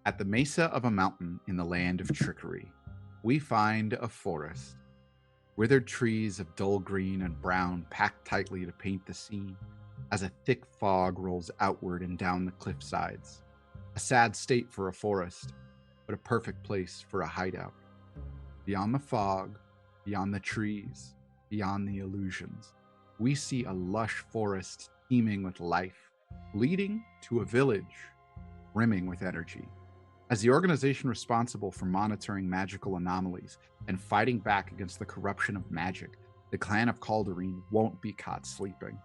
At the mesa of a mountain in the land of trickery, we find a forest. Withered trees of dull green and brown packed tightly to paint the scene as a thick fog rolls outward and down the cliff sides. A sad state for a forest, but a perfect place for a hideout. Beyond the fog, beyond the trees, beyond the illusions, we see a lush forest teeming with life, leading to a village brimming with energy. As the organization responsible for monitoring magical anomalies and fighting back against the corruption of magic, the clan of Cauldareen won't be caught sleeping.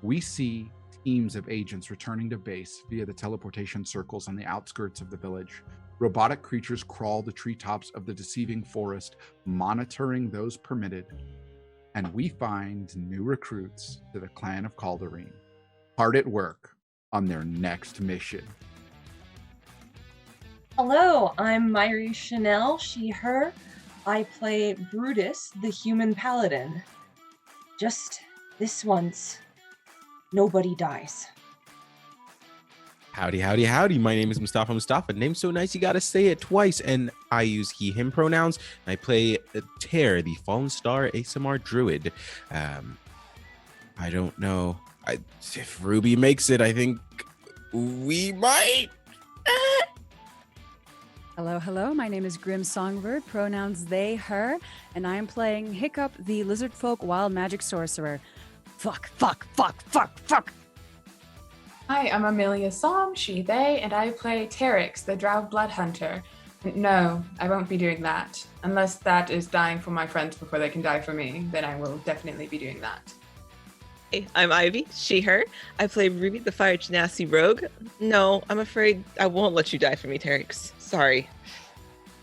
We see teams of agents returning to base via the teleportation circles on the outskirts of the village. Robotic creatures crawl the treetops of the deceiving forest, monitoring those permitted. And we find new recruits to the clan of Cauldareen, hard at work on their next mission. Hello, I'm Myri Chanel, she, her. I play Brutus, the human paladin. Just this once, nobody dies. Howdy, howdy, howdy. My name is Mustafa. Name so nice you gotta say it twice. And I use he, him pronouns. I play Ter, the Fallen Star ASMR Druid. I don't know. If Ruby makes it, I think we might. Hello. My name is Grim Songbird, pronouns they, her, and I am playing Hiccup, the lizard folk wild magic sorcerer. Fuck. Hi, I'm Amelia Som, she, they, and I play Teryx, the drow blood hunter. No, I won't be doing that. Unless that is dying for my friends before they can die for me, then I will definitely be doing that. Hey, I'm Ivy, she, her. I play Ruby, the fire genasi rogue. No, I'm afraid I won't let you die for me, Teryx. Sorry.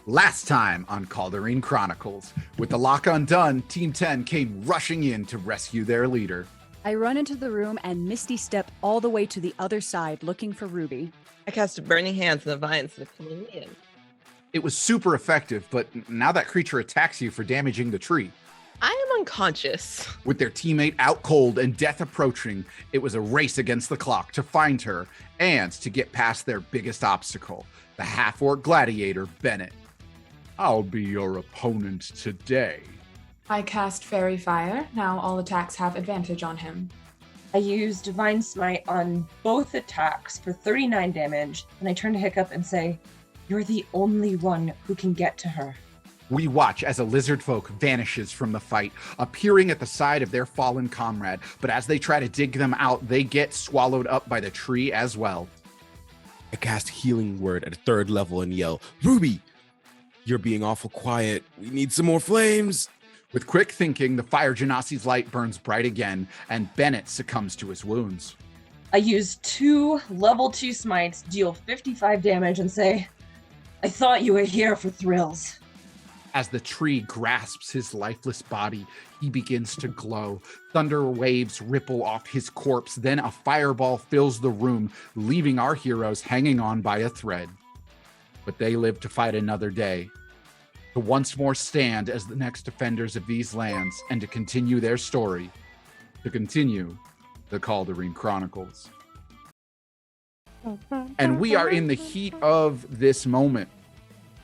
Last time on Cauldareen Chronicles, with the lock undone, Team 10 came rushing in to rescue their leader. I run into the room and misty step all the way to the other side looking for Ruby. I cast Burning Hands on the vines that are pulling me in. It was super effective, but now that creature attacks you for damaging the tree. I am unconscious. With their teammate out cold and death approaching, it was a race against the clock to find her and to get past their biggest obstacle, the half-orc gladiator, Bennett. I'll be your opponent today. I cast Fairy Fire. Now all attacks have advantage on him. I use Divine Smite on both attacks for 39 damage, and I turn to Hiccup and say, "You're the only one who can get to her." We watch as a lizard folk vanishes from the fight, appearing at the side of their fallen comrade, but as they try to dig them out, they get swallowed up by the tree as well. I cast Healing Word at a 3rd level and yell, Ruby, you're being awful quiet. We need some more flames. With quick thinking, the fire genasi's light burns bright again, and Bennett succumbs to his wounds. I use 2 level 2 smites, deal 55 damage, and say, "I thought you were here for thrills." As the tree grasps his lifeless body, he begins to glow. Thunder waves ripple off his corpse. Then a fireball fills the room, leaving our heroes hanging on by a thread. But they live to fight another day, to once more stand as the next defenders of these lands, and to continue their story, to continue the Cauldareen Chronicles. And we are in the heat of this moment,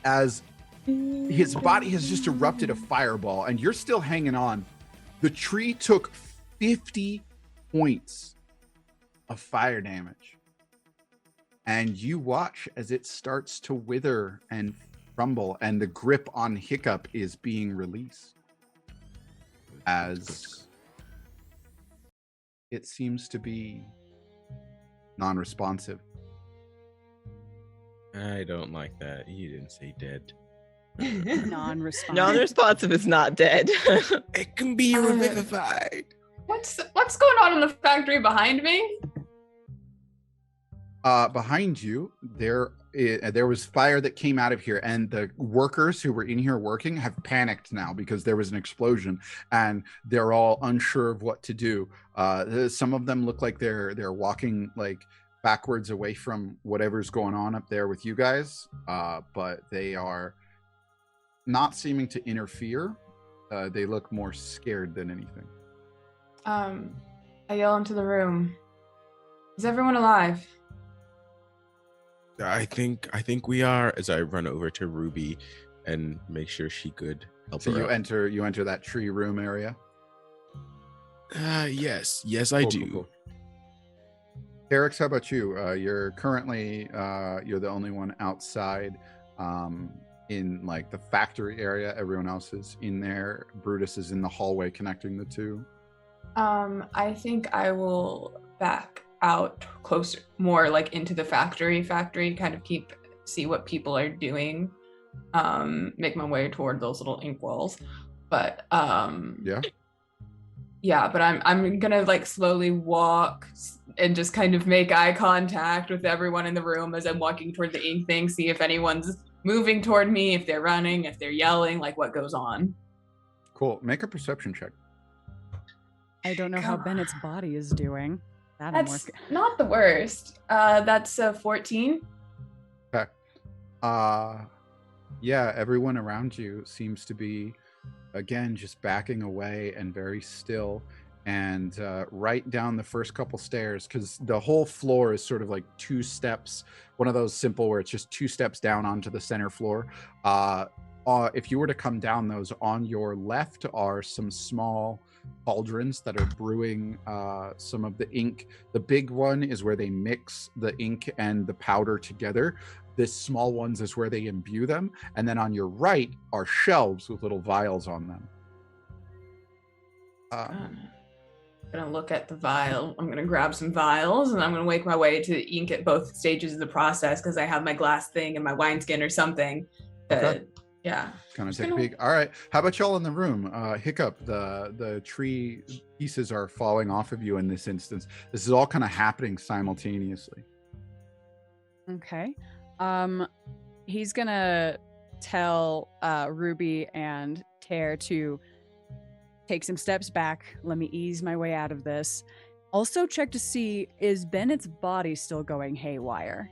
as his body has just erupted a fireball, and you're still hanging on. The tree took 50 points of fire damage. And you watch as it starts to wither and crumble, and the grip on Hiccup is being released. As it seems to be non-responsive. I don't like that. You didn't say dead. Non-responsive. Non-responsive is not dead. It can be revivified. What's going on in the factory behind me? Behind you, there was fire that came out of here, and the workers who were in here working have panicked now because there was an explosion, and they're all unsure of what to do. Some of them look like they're walking like backwards away from whatever's going on up there with you guys, but they are not seeming to interfere. They look more scared than anything. I yell into the room, "Is everyone alive?" I think we are. As I run over to Ruby and make sure she could help So her you out. enter that tree room area. Yes, I do. Cool. Eric's, how about you? You're currently you're the only one outside in like the factory area. Everyone else is in there. Brutus is in the hallway connecting the two. I think I will back out closer, more like into the factory, kind of see what people are doing. Make my way toward those little ink walls. But yeah, but I'm gonna like slowly walk and just kind of make eye contact with everyone in the room as I'm walking toward the ink thing, see if anyone's moving toward me, if they're running, if they're yelling, like what goes on. Cool. Make a perception check. I don't know how Bennett's body is doing. That's not the worst. That's 14. Okay. Yeah, everyone around you seems to be, again, just backing away and very still. And right down the first couple stairs, because the whole floor is sort of like 2 steps, one of those simple where it's just 2 steps down onto the center floor. If you were to come down those, on your left are some small cauldrons that are brewing some of the ink. The big one is where they mix the ink and the powder together. This small ones is where they imbue them. And then on your right are shelves with little vials on them. I'm gonna look at the vial. I'm gonna grab some vials and I'm gonna make my way to ink at both stages of the process because I have my glass thing and my wineskin or something. Okay. Yeah. Kind of take a peek. All right. How about y'all in the room? Hiccup, the tree pieces are falling off of you in this instance. This is all kind of happening simultaneously. Okay. He's gonna tell Ruby and Tear to take some steps back. Let me ease my way out of this. Also check to see, is Bennett's body still going haywire?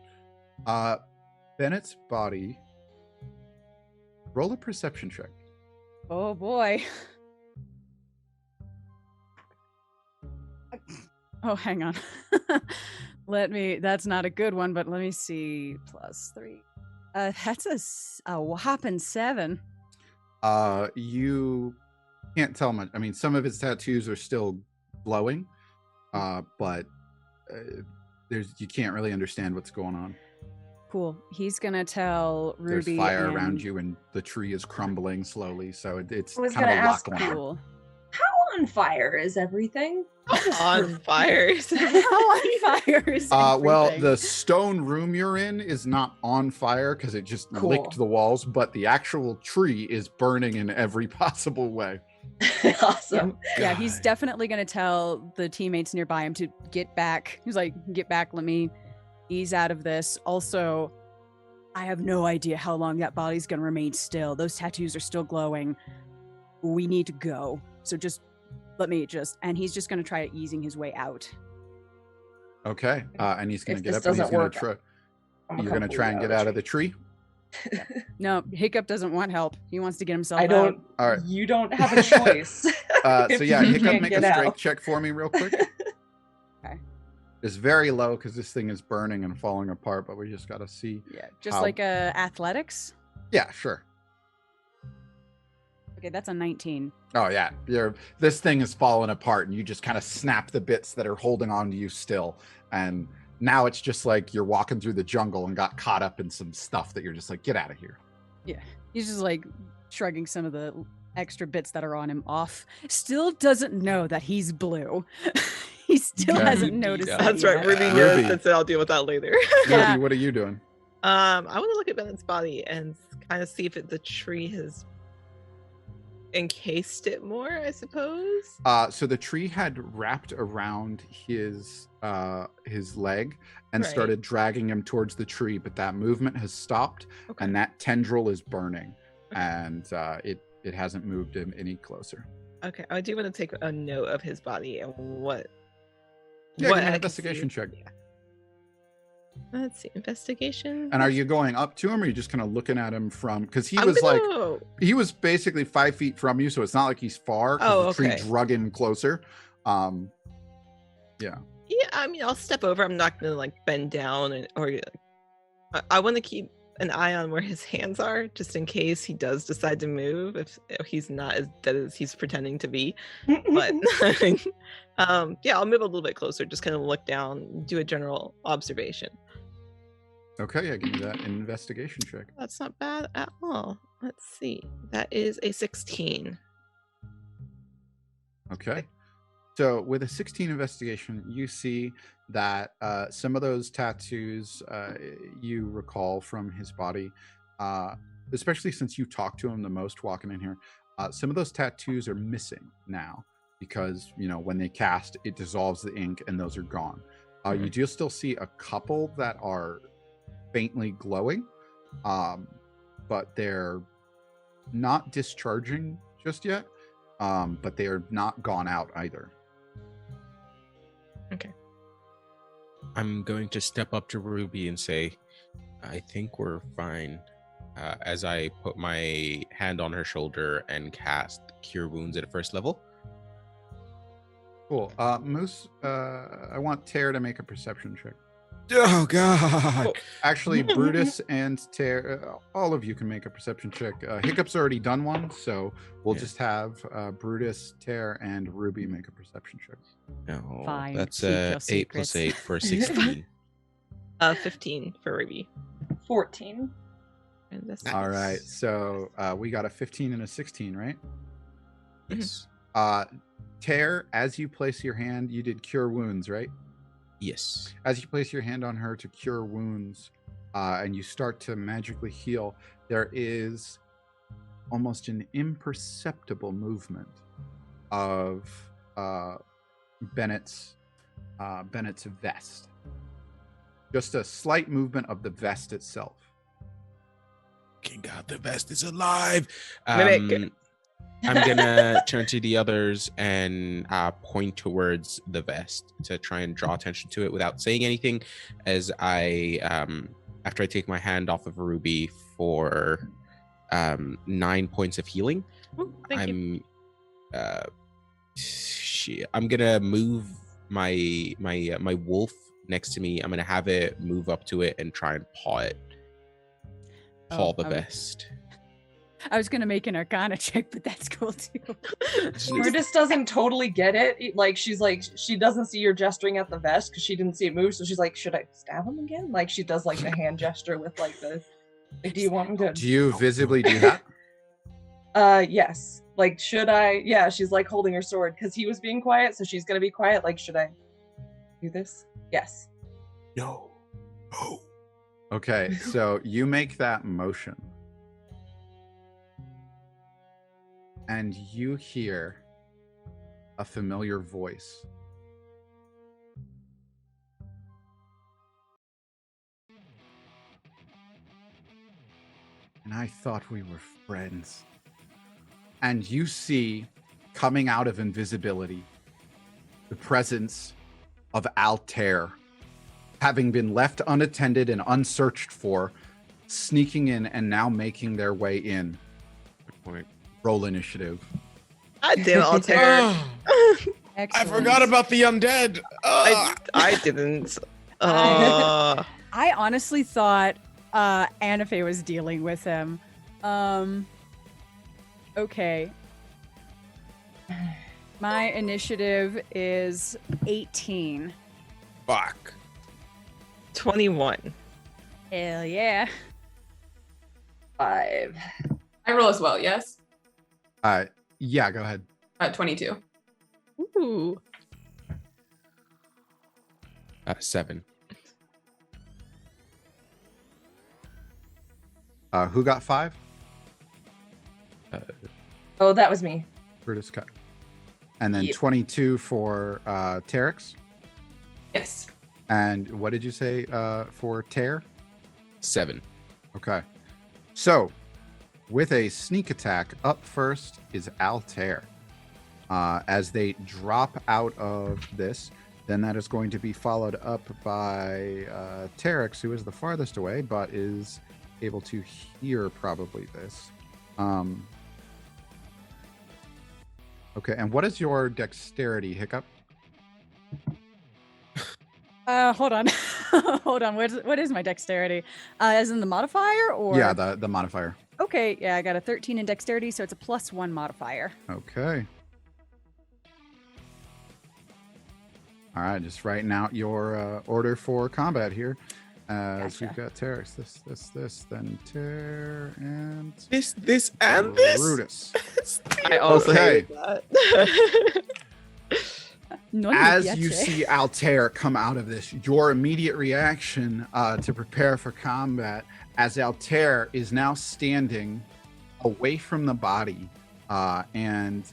Bennett's body. Roll a perception check. Oh boy. Oh, hang on. That's not a good one, but let me see. +3. That's a whopping 7. You can't tell much. I mean, some of his tattoos are still glowing, but you can't really understand what's going on. Cool. He's gonna tell Ruby. There's fire around you, and the tree is crumbling slowly. So it's kind of gonna a lot ask going on. Cool. How on fire is everything? On fire. How on fire is Well, everything? the stone room you're in is not on fire because it just licked the walls, but the actual tree is burning in every possible way. Awesome. Yeah, he's definitely gonna tell the teammates nearby him to get back. He's like, get back, let me ease out of this. Also, I have no idea how long that body's gonna remain still. Those tattoos are still glowing. We need to go. So just let me and he's just gonna try easing his way out. Okay. And he's gonna If get this up and he's doesn't gonna work, try. I'm You're gonna try and get out of the tree. No, Hiccup doesn't want help. He wants to get himself I don't. out. All right. You don't have a choice. So If yeah, you Hiccup, can't make get a strength out. check for me real quick. Okay. It's very low because this thing is burning and falling apart, but we just gotta see. Yeah, just how- like athletics. Yeah, sure. Okay, that's a 19. Oh yeah, this thing is falling apart, and you just kind of snap the bits that are holding on to you still, and now it's just like you're walking through the jungle and got caught up in some stuff that you're just like, get out of here. Yeah, he's just like shrugging some of the extra bits that are on him off. Still doesn't know that he's blue. He still Okay. hasn't noticed that That's right. yet. Ruby Ruby. knows. That's it. I'll deal with that later. Yeah. Ruby, what are you doing? I want to look at Bennett's body and kind of see if the tree has encased it more, I suppose. So the tree had wrapped around his leg and Right. started dragging him towards the tree, but that movement has stopped, Okay. and that tendril is burning, Okay. and it hasn't moved him any closer. Okay, I do want to take a note of his body and what. Yeah, what give me I an can investigation see. check. Yeah. Let's see, investigation. And are you going up to him, or are you just kind of looking at him from? Because he I'm was like, gonna- he was basically 5 feet from you, so it's not like he's far. 'Cause Oh, the tree okay. drug him closer. Yeah. Yeah, I mean, I'll step over. I'm not gonna like bend down or like, I want to keep an eye on where his hands are, just in case he does decide to move. If he's not as dead as he's pretending to be, but yeah, I'll move a little bit closer. Just kind of look down, do a general observation. Okay, yeah, give me that investigation check. That's not bad at all. Let's see. That is a 16. Okay. So with a 16 investigation, you see that some of those tattoos you recall from his body, especially since you talked to him the most walking in here, some of those tattoos are missing now because, when they cast, it dissolves the ink and those are gone. You do still see a couple that are faintly glowing, but they're not discharging just yet, but they are not gone out either. Okay. I'm going to step up to Ruby and say, I think we're fine. As I put my hand on her shoulder and cast Cure Wounds at first level. Cool. Moose, I want Tear to make a perception check. Oh, God. Oh, actually, Brutus and Tear, all of you can make a perception check. Hiccup's already done one, so we'll just have Brutus, Tear, and Ruby make a perception check. No, Fine. that's Keep your 8 secrets. plus 8 for 16. 15 for Ruby. 14. And this All right, so we got a 15 and a 16, right? Yes. Tear, as you place your hand, you did Cure Wounds, right? Yes. As you place your hand on her to cure wounds, and you start to magically heal, there is almost an imperceptible movement of Bennett's vest. Just a slight movement of the vest itself. King God, the vest is alive. Mimic. I'm gonna turn to the others and point towards the vest to try and draw attention to it without saying anything. As I, after I take my hand off of Ruby for 9 points of healing, Ooh, thank you. I'm gonna move my wolf next to me. I'm gonna have it move up to it and try and paw the vest. I was gonna make an Arcana check, but that's cool too. Brutus doesn't totally get it. Like she doesn't see you're gesturing at the vest because she didn't see it move. So she's like, "Should I stab him again?" Like she does like the hand gesture with like the. Like, do you want him to? Do you visibly do that? Yes. Like, should I? Yeah, she's like holding her sword because he was being quiet, so she's gonna be quiet. Like, should I do this? Yes. No. Oh. Okay, so you make that motion. And you hear a familiar voice. And I thought we were friends. And you see, coming out of invisibility, the presence of Altair, having been left unattended and unsearched for, sneaking in and now making their way in. Good point. Roll initiative. I did Altair. I forgot about the undead. I didn't. I honestly thought Anafe was dealing with him. Okay. My initiative is 18. Fuck. 21. Hell yeah. 5. I roll as well, yes? Yeah, go ahead. 22. Ooh. 7. Who got 5? Oh, that was me. Brutus cut. And then Yep. 22 for Terex. Yes. And what did you say for Tear? 7. Okay. So, with a sneak attack, up first is Altair. As they drop out of this, then that is going to be followed up by Terex, who is the farthest away, but is able to hear probably this. Okay, and what is your dexterity, Hiccup? Hold on. Hold on. What is my dexterity? As in the modifier, or Yeah, the modifier. Okay, yeah, I got a 13 in dexterity, so it's a +1 modifier. Okay. All right, just writing out your order for combat here. So we've got Terex, this, then Ter and This, and this. Brutus. I also Okay. hated that. As you see Altair come out of this, your immediate reaction to prepare for combat, as Altair is now standing away from the body and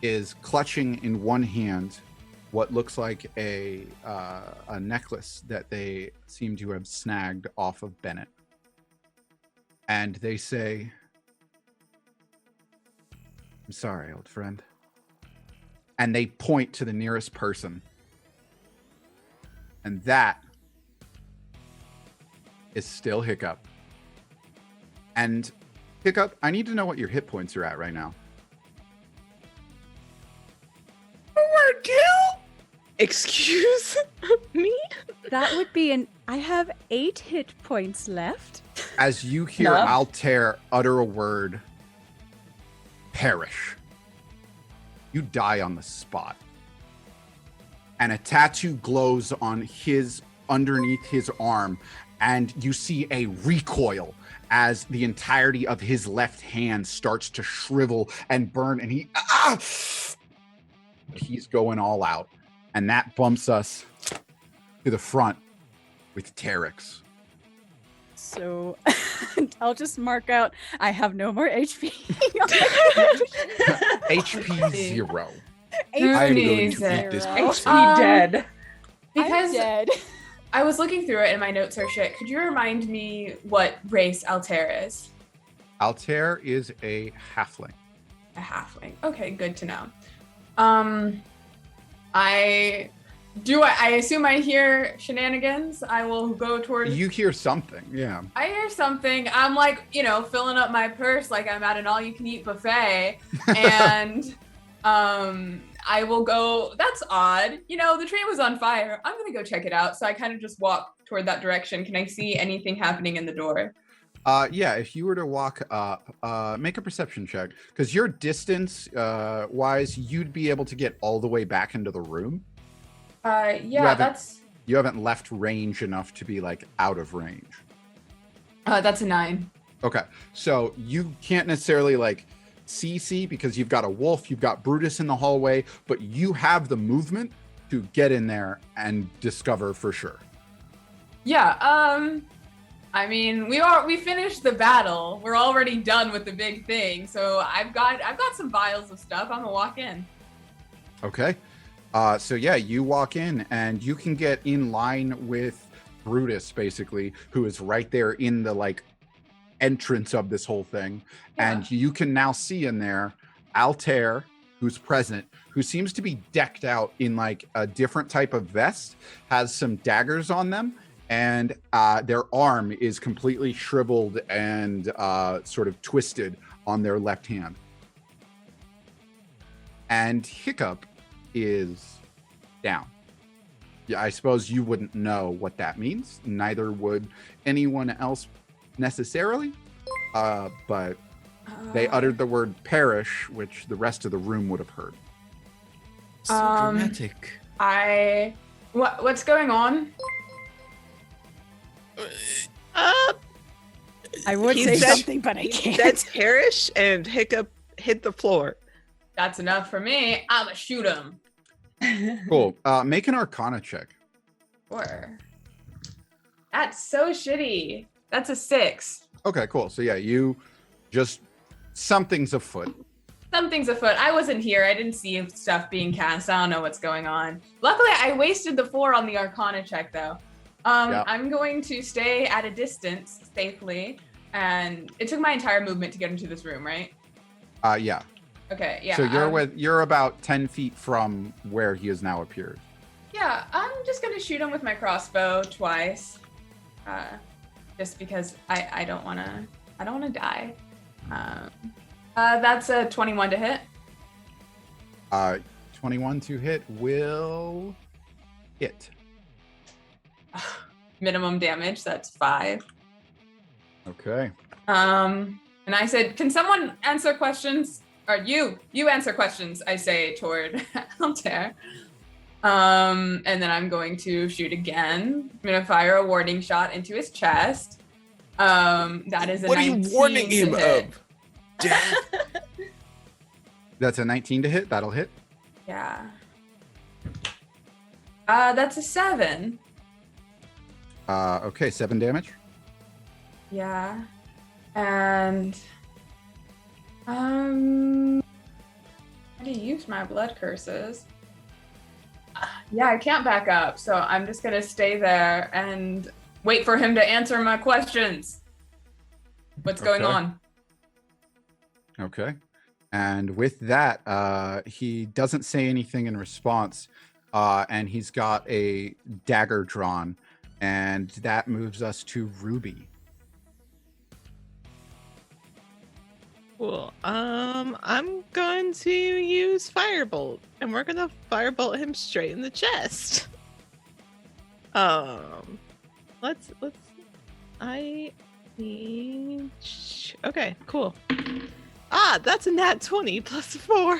is clutching in one hand what looks like a necklace that they seem to have snagged off of Bennett. And they say, "I'm sorry, old friend." And they point to the nearest person. And that is still Hiccup. And Hiccup, I need to know what your hit points are at right now. Excuse me? That would be I have 8 hit points left. As you hear Love. Altair utter a word, perish, you die on the spot. And a tattoo glows on underneath his arm, and you see a recoil as the entirety of his left hand starts to shrivel and burn, and he's going all out. And that bumps us to the front with Terex. So I'll just mark out I have no more HP. HP 0. Who I'm going needs to it? beat this HP person. dead. Because I'm dead. I was looking through it and my notes are shit. Could you remind me what race Altair is? Altair is a halfling. A halfling. Okay, good to know. I assume I hear shenanigans. I will go towards. You hear something, yeah. I hear something. I'm like, filling up my purse like I'm at an all-you-can-eat buffet, and I will go. That's odd. The train was on fire. I'm gonna go check it out. So I kind of just walk toward that direction. Can I see anything happening in the door? Yeah, if you were to walk up, make a perception check, because your distance wise, you'd be able to get all the way back into the room. You haven't left range enough to be like out of range. That's a 9. Okay, so you can't necessarily like see because you've got a wolf, you've got Brutus in the hallway, but you have the movement to get in there and discover for sure. Yeah. I mean, we finished the battle. We're already done with the big thing. So I've got some vials of stuff. I'm gonna walk in. Okay. So yeah, you walk in and you can get in line with Brutus, basically, who is right there in the like entrance of this whole thing. Yeah. And you can now see in there Altair, who's present, who seems to be decked out in like a different type of vest, has some daggers on them, and their arm is completely shriveled and sort of twisted on their left hand. And Hiccup is down. Yeah, I suppose you wouldn't know what that means. Neither would anyone else necessarily. But they uttered the word perish, which the rest of the room would have heard. So dramatic. What's going on? I would He say said- something, but I can't. That's perish, and Hiccup hit the floor. That's enough for me. I'ma shoot him. Cool. Make an Arcana check. Sure. That's so shitty. That's a 6. Okay, cool. So yeah, you just something's afoot. Something's afoot. I wasn't here. I didn't see stuff being cast. I don't know what's going on. Luckily, I wasted the 4 on the Arcana check, though. Yeah. I'm going to stay at a distance safely, and it took my entire movement to get into this room, right? Yeah. Okay, yeah. So you're about 10 feet from where he has now appeared. Yeah, I'm just gonna shoot him with my crossbow twice, just because I don't wanna die. That's a 21 to hit. 21 to hit will hit. minimum damage. That's 5. Okay. And I said, "Can someone answer questions?" Or you answer questions. I say toward Altair. And then I'm going to shoot again. I'm gonna fire a warning shot into his chest. That is a What are you 19 warning to him hit. of? Death? That's a 19 to hit. That'll hit. Yeah. That's a 7. Okay, 7 damage. Yeah. And how do you use my blood curses? Yeah, I can't back up, so I'm just gonna stay there and wait for him to answer my questions. What's going Okay. on? Okay. And with that, he doesn't say anything in response, and he's got a dagger drawn, and that moves us to Ruby. Cool. I'm going to use Firebolt, and we're gonna Firebolt him straight in the chest. Let's. I need. Okay, cool. That's a nat 20 plus 4.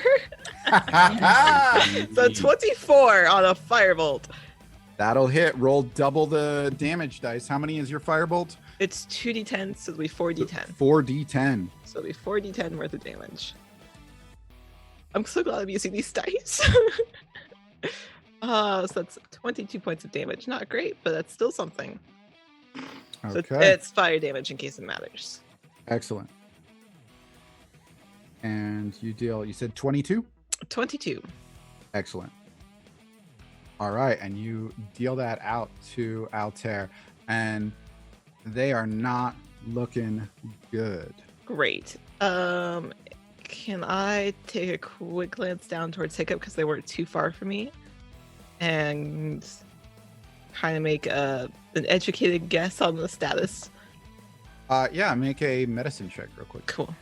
So 24 on a Firebolt. That'll hit. Roll double the damage dice. How many is your firebolt? It's 2d10, so it'll be 4d10. 4d10. So it'll be 4d10 worth of damage. I'm so glad I'm using these dice. So that's 22 points of damage. Not great, but that's still something. So Okay. it's fire damage in case it matters. Excellent. And you said 22? 22. Excellent. All right, and you deal that out to Altair, and they are not looking good. Great. Can I take a quick glance down towards Hiccup because they weren't too far from me, and kind of make an educated guess on the status? Yeah, make a medicine check real quick. Cool.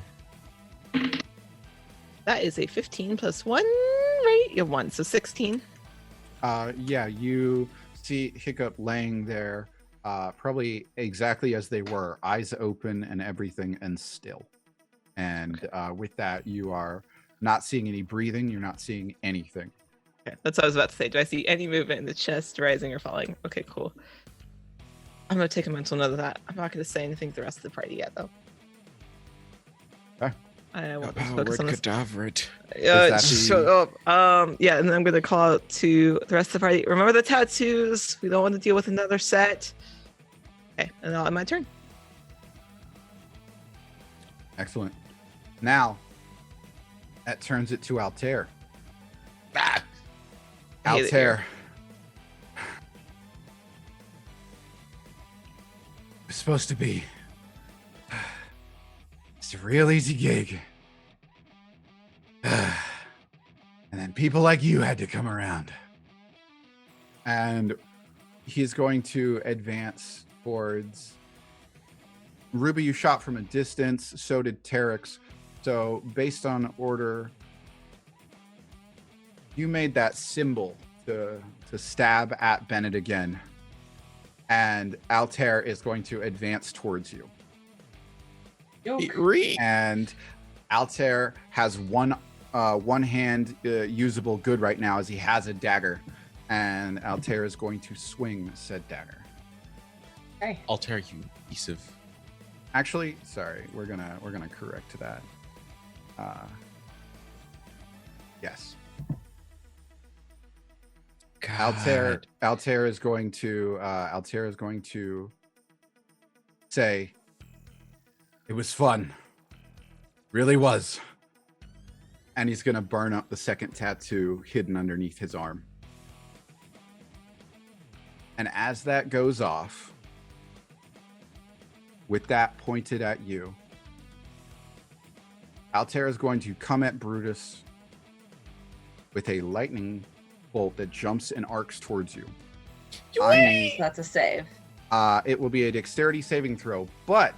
That is a 15 plus 1, right? You have 1, so 16. Yeah, you see Hiccup laying there, probably exactly as they were, eyes open and everything, and still. And with that, you are not seeing any breathing. You're not seeing anything. Okay, that's what I was about to say. Do I see any movement in the chest, rising or falling? Okay, cool. I'm going to take a mental note of that. I'm not going to say anything to the rest of the party yet, though. Okay. I won't About focus word on this. cadaverate. that Shut up. Yeah, and then I'm gonna call out to the rest of the party. Remember the tattoos. We don't want to deal with another set. Okay, and now my turn. Excellent. Now, that turns it to Altair. I hate it Altair. It's supposed to be. It's a real easy gig. And then people like you had to come around. And he's going to advance towards Ruby. You shot from a distance, so did Terex. So based on order, you made that symbol to stab at Bennett again. And Altair is going to advance towards you. And Altair has one hand usable good right now as he has a dagger, and Altair is going to swing said dagger. Okay. Altair, you piece of. Actually, sorry, we're gonna correct that. Yes. God. Altair is going to say, "It was fun, really was." And he's gonna burn up the second tattoo hidden underneath his arm. And as that goes off, with that pointed at you, Altair is going to come at Brutus with a lightning bolt that jumps and arcs towards you. That's a save. It will be a dexterity saving throw, but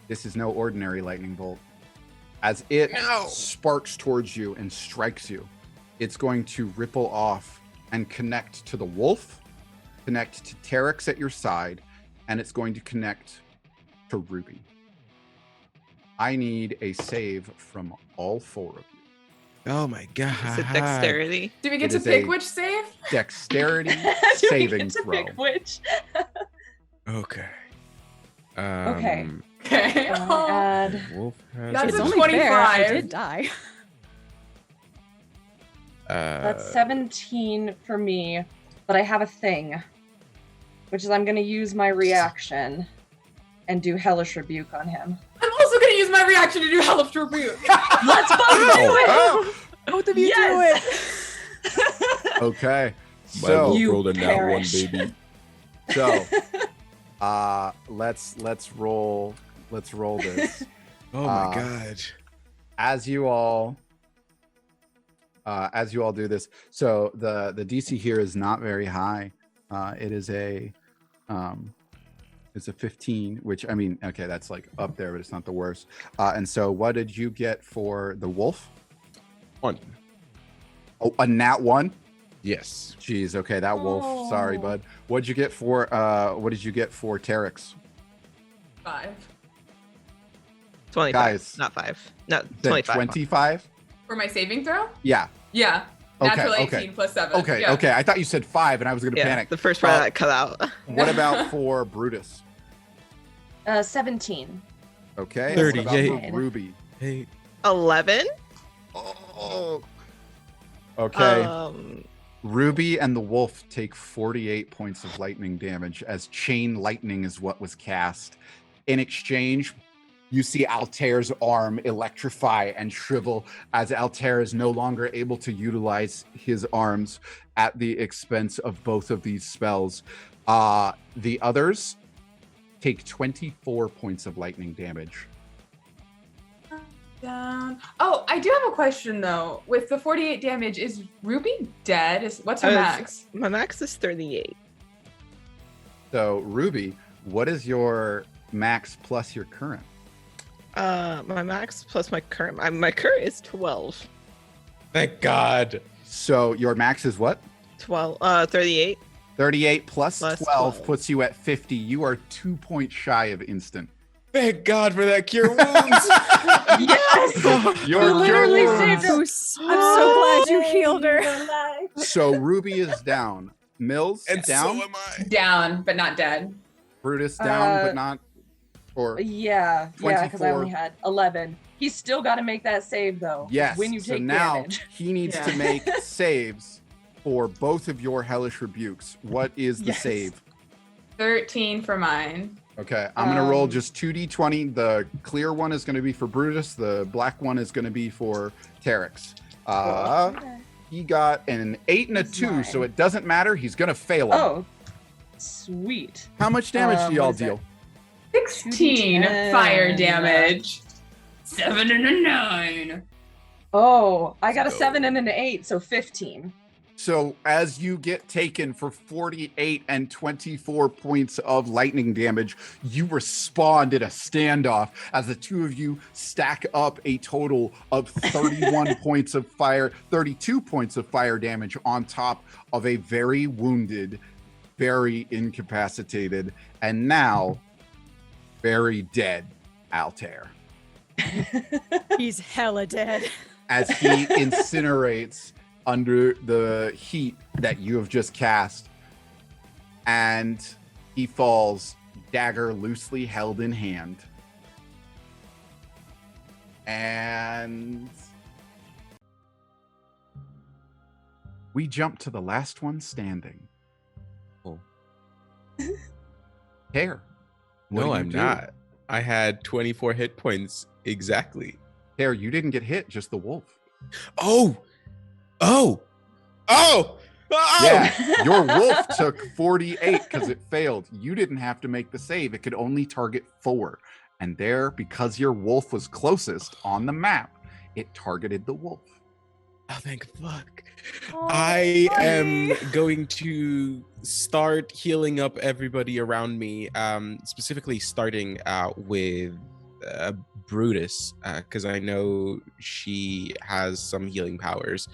this is no ordinary lightning bolt. As it sparks towards you and strikes you, it's going to ripple off and connect to the wolf connect to Terex at your side, and it's going to connect to Ruby. I need a save from all 4 of you. Oh my god. Is it dexterity? Do we It get to is pick a- which save? Dexterity Do we saving get to throw. pick which? Okay. Okay. Okay. I'll add. Wolf has That's It's a only fair. I 25. did die. That's 17 for me, but I have a thing, which is I'm going to use my reaction and do Hellish Rebuke on him. I'm also going to use my reaction to do Hellish Rebuke. Let's both do it! Oh, Both of you Yes! okay. My So, wolf You rolled a nat one, perish. baby. so let's roll this. Oh my god. As you all do this, so the DC here is not very high. It is it's a 15, which, I mean, okay, that's like up there, but it's not the worst. And so what did you get for the wolf? 1. Oh, a nat 1? Yes. Jeez, okay, that wolf. Sorry, Oh. bud. What did you get for Terex? 5. 25. Guys. Not 5. No, The 25. 25? For my saving throw? Yeah. Yeah. Okay, Natural 18 okay. plus 7. Okay, yeah. okay. I thought you said 5 and I was gonna Yeah, panic. the first part of Uh, that cut out. What about for Brutus? 17. Okay. 38. What about for Ruby? Hey. 11. Oh. Okay. Ruby and the wolf take 48 points of lightning damage as chain lightning is what was cast. In exchange, you see Altair's arm electrify and shrivel as Altair is no longer able to utilize his arms at the expense of both of these spells. The others take 24 points of lightning damage. Down. Oh, I do have a question though. With the 48 damage, is Ruby dead? What's her max? My max is 38. So, Ruby, what is your max plus your current? My max plus my current. My current is 12. Thank God. So, your max is what? 38. 38 plus Plus 12 12. puts you at 50. You are 2 points shy of instant. Thank God for that cure wounds. Yes! Your literally cure saved wounds. her. I'm so glad you healed her. So Ruby is down. Mills and down. so am I. Down, but not dead. Brutus down, but not. Or Yeah, because I 24. only had 11. He's still got to make that save though. yes. When you So take now damage. he needs Yeah. to make saves for both of your hellish rebukes. What is the Yes. save? 13 for mine. Okay, I'm gonna roll Um, just 2d20. The clear one is gonna be for Brutus. The black one is gonna be for Terex. Okay. He got an 8 and a That's 2, so mine. it doesn't matter. He's gonna fail him. Oh, sweet. How much damage do what y'all is that? deal? 16 2d10. fire damage. 7 and a 9. Oh, I got a So- 7 and an 8, so 15. So as you get taken for 48 and 24 points of lightning damage, you respond in a standoff as the two of you stack up a total of 31 points of fire, 32 points of fire damage on top of a very wounded, very incapacitated, and now very dead Altair He's hella dead. as he incinerates under the heat that you have just cast, and he falls, dagger loosely held in hand. And we jump to the last one standing. Oh. Hair. What No, do you I'm do? not. I had 24 hit points exactly. Hair, you didn't get hit, just the wolf. Oh! Oh! Oh! Oh! Yeah, your wolf took 48 because it failed. You didn't have to make the save. It could only target 4. And there, because your wolf was closest on the map, it targeted the wolf. Oh, thank fuck. Oh, I am buddy. going to start healing up everybody around me, specifically starting out with Brutus, because I know she has some healing powers.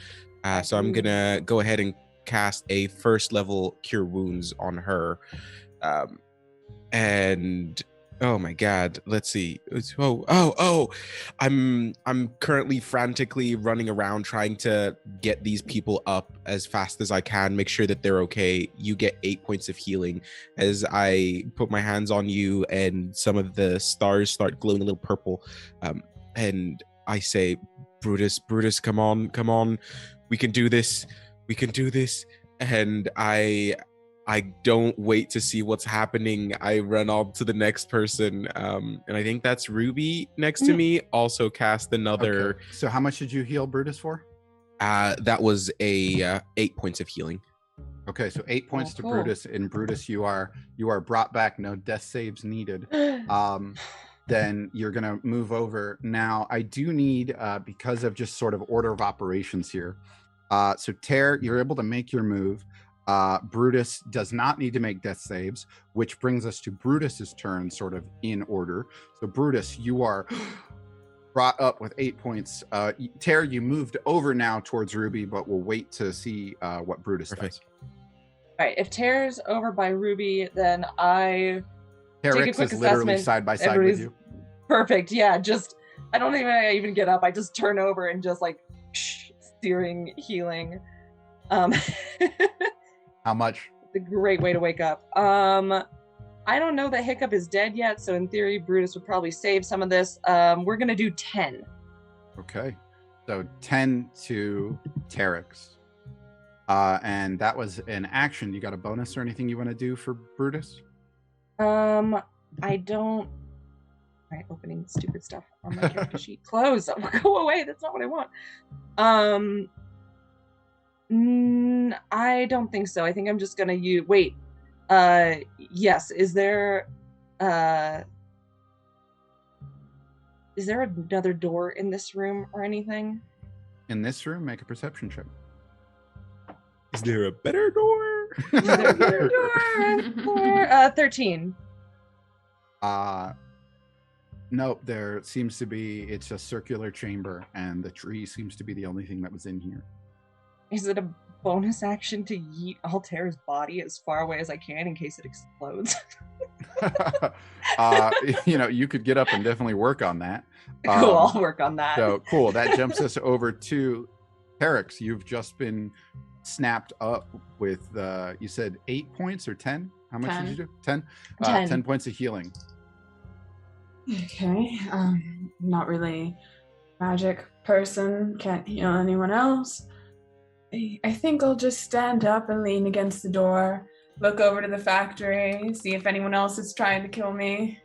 So I'm going to go ahead and cast a first level Cure Wounds on her. And oh my god, let's see. I'm currently frantically running around trying to get these people up as fast as I can, make sure that they're okay. You get 8 points of healing as I put my hands on you, and some of the stars start glowing a little purple. And I say, Brutus, come on, we can do this, and I don't wait to see what's happening. I run on to the next person, and I think that's Ruby next to me. Also cast another. Okay. So how much did you heal Brutus for? That was a 8 points of healing. Okay, so 8 points to cool. Brutus. And Brutus, you are brought back. No death saves needed. Then you're gonna move over. Now I do need, because of just sort of order of operations here. So Tear, you're able to make your move. Brutus does not need to make death saves, which brings us to Brutus's turn, sort of in order. So Brutus, you are brought up with 8 points. Tear, you moved over now towards Ruby, but we'll wait to see what Brutus does. All right, if Tear's over by Ruby, then I Terex quick is literally assessment. side by side with you. Perfect. Yeah, just I don't even get up. I just turn over and just like steering healing. How much? It's a great way to wake up. I don't know that Hiccup is dead yet, so in theory, Brutus would probably save some of this. We're gonna do 10. Okay, so 10 to Terex. And that was an action. You got a bonus or anything you want to do for Brutus? I don't. All right, opening stupid stuff on my character sheet. Close. Go away. That's not what I want. I don't think so. I think I'm just gonna use. Wait. Yes. Is there another door in this room or anything? In this room, make a perception check. Is there a better door? Is there a better door? 13. Nope, there seems to be, it's a circular chamber, and the tree seems to be the only thing that was in here. Is it a bonus action to yeet Altair's body as far away as I can in case it explodes? You could get up and definitely work on that. Cool, I'll work on that. So cool, that jumps us over to Terex. You've just been snapped up with, you said 8 points or 10? How much 10. did you do? 10? 10. 10 points of healing. Okay, not really magic person, can't heal anyone else. I think I'll just stand up and lean against the door, look over to the factory, see if anyone else is trying to kill me.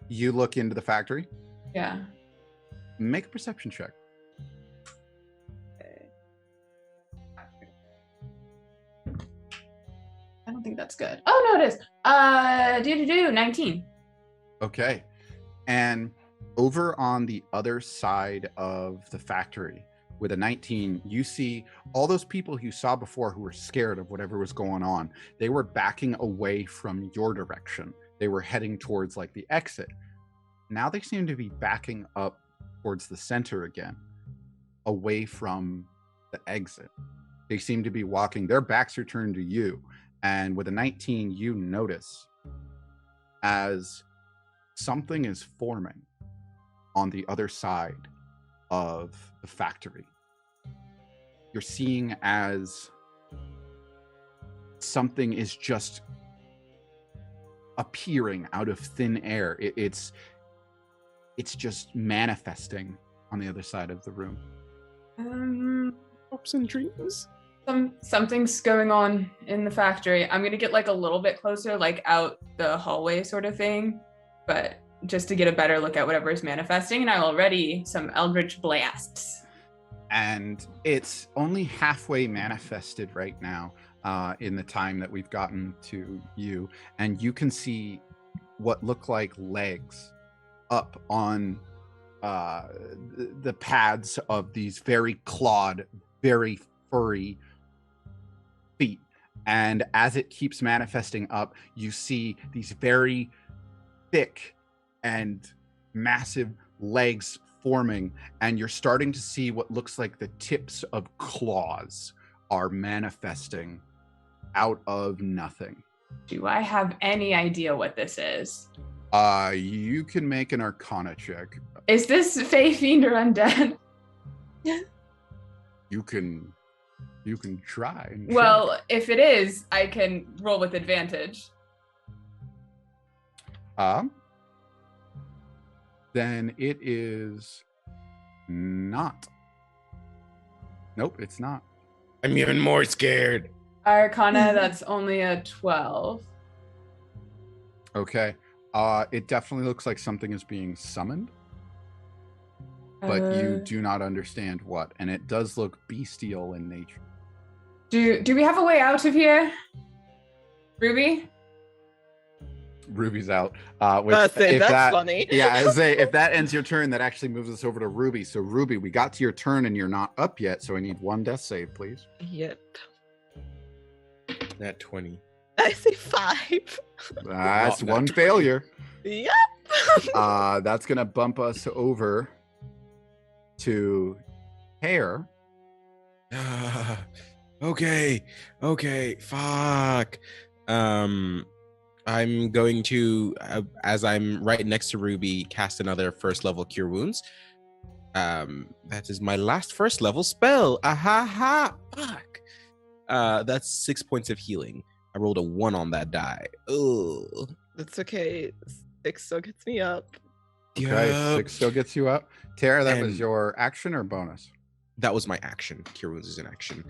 You look into the factory. Yeah. Make a perception check. I don't think that's good. Oh, no, it is. 19. Okay. And over on the other side of the factory with a 19, you see all those people you saw before who were scared of whatever was going on. They were backing away from your direction. They were heading towards like the exit. Now they seem to be backing up towards the center again, away from the exit. They seem to be walking, their backs are turned to you. And with a 19, you notice as something is forming on the other side of the factory. You're seeing as something is just appearing out of thin air. It's just manifesting on the other side of the room. Hopes and dreams. Something's going on in the factory. I'm gonna get like a little bit closer, like out the hallway sort of thing, but just to get a better look at whatever is manifesting, and I will ready some Eldritch Blasts. And it's only halfway manifested right now, in the time that we've gotten to you, and you can see what look like legs up on the pads of these very clawed, very furry feet. And as it keeps manifesting up, you see these very thick and massive legs forming, and you're starting to see what looks like the tips of claws are manifesting out of nothing. Do I have any idea what this is? You can make an Arcana check. Is this Fey Fiend or Undead? You can try. And Well, if it is, I can roll with advantage. check. Then it is not. Nope, it's not. I'm even more scared. Arcana, that's only a 12. Okay. It definitely looks like something is being summoned, but you do not understand what, and it does look bestial in nature. Do we have a way out of here? Ruby? Ruby's out. That's funny. Yeah, if that ends your turn, that actually moves us over to Ruby. So Ruby, we got to your turn and you're not up yet, so I need one death save, please. Yep. Nat 20. I say 5. That's Not one 20. failure. Yep. That's gonna bump us over to Hair. Okay, fuck. I'm going to, as I'm right next to Ruby, cast another first level Cure Wounds. That is my last first level spell. Ahaha, fuck. That's 6 points of healing. I rolled a 1 on that die. Ugh. That's okay. 6 still gets me up. Okay, Yup. 6 still gets you up. Tara, that was And- your action or bonus? That was my action. Cure Wounds is an action.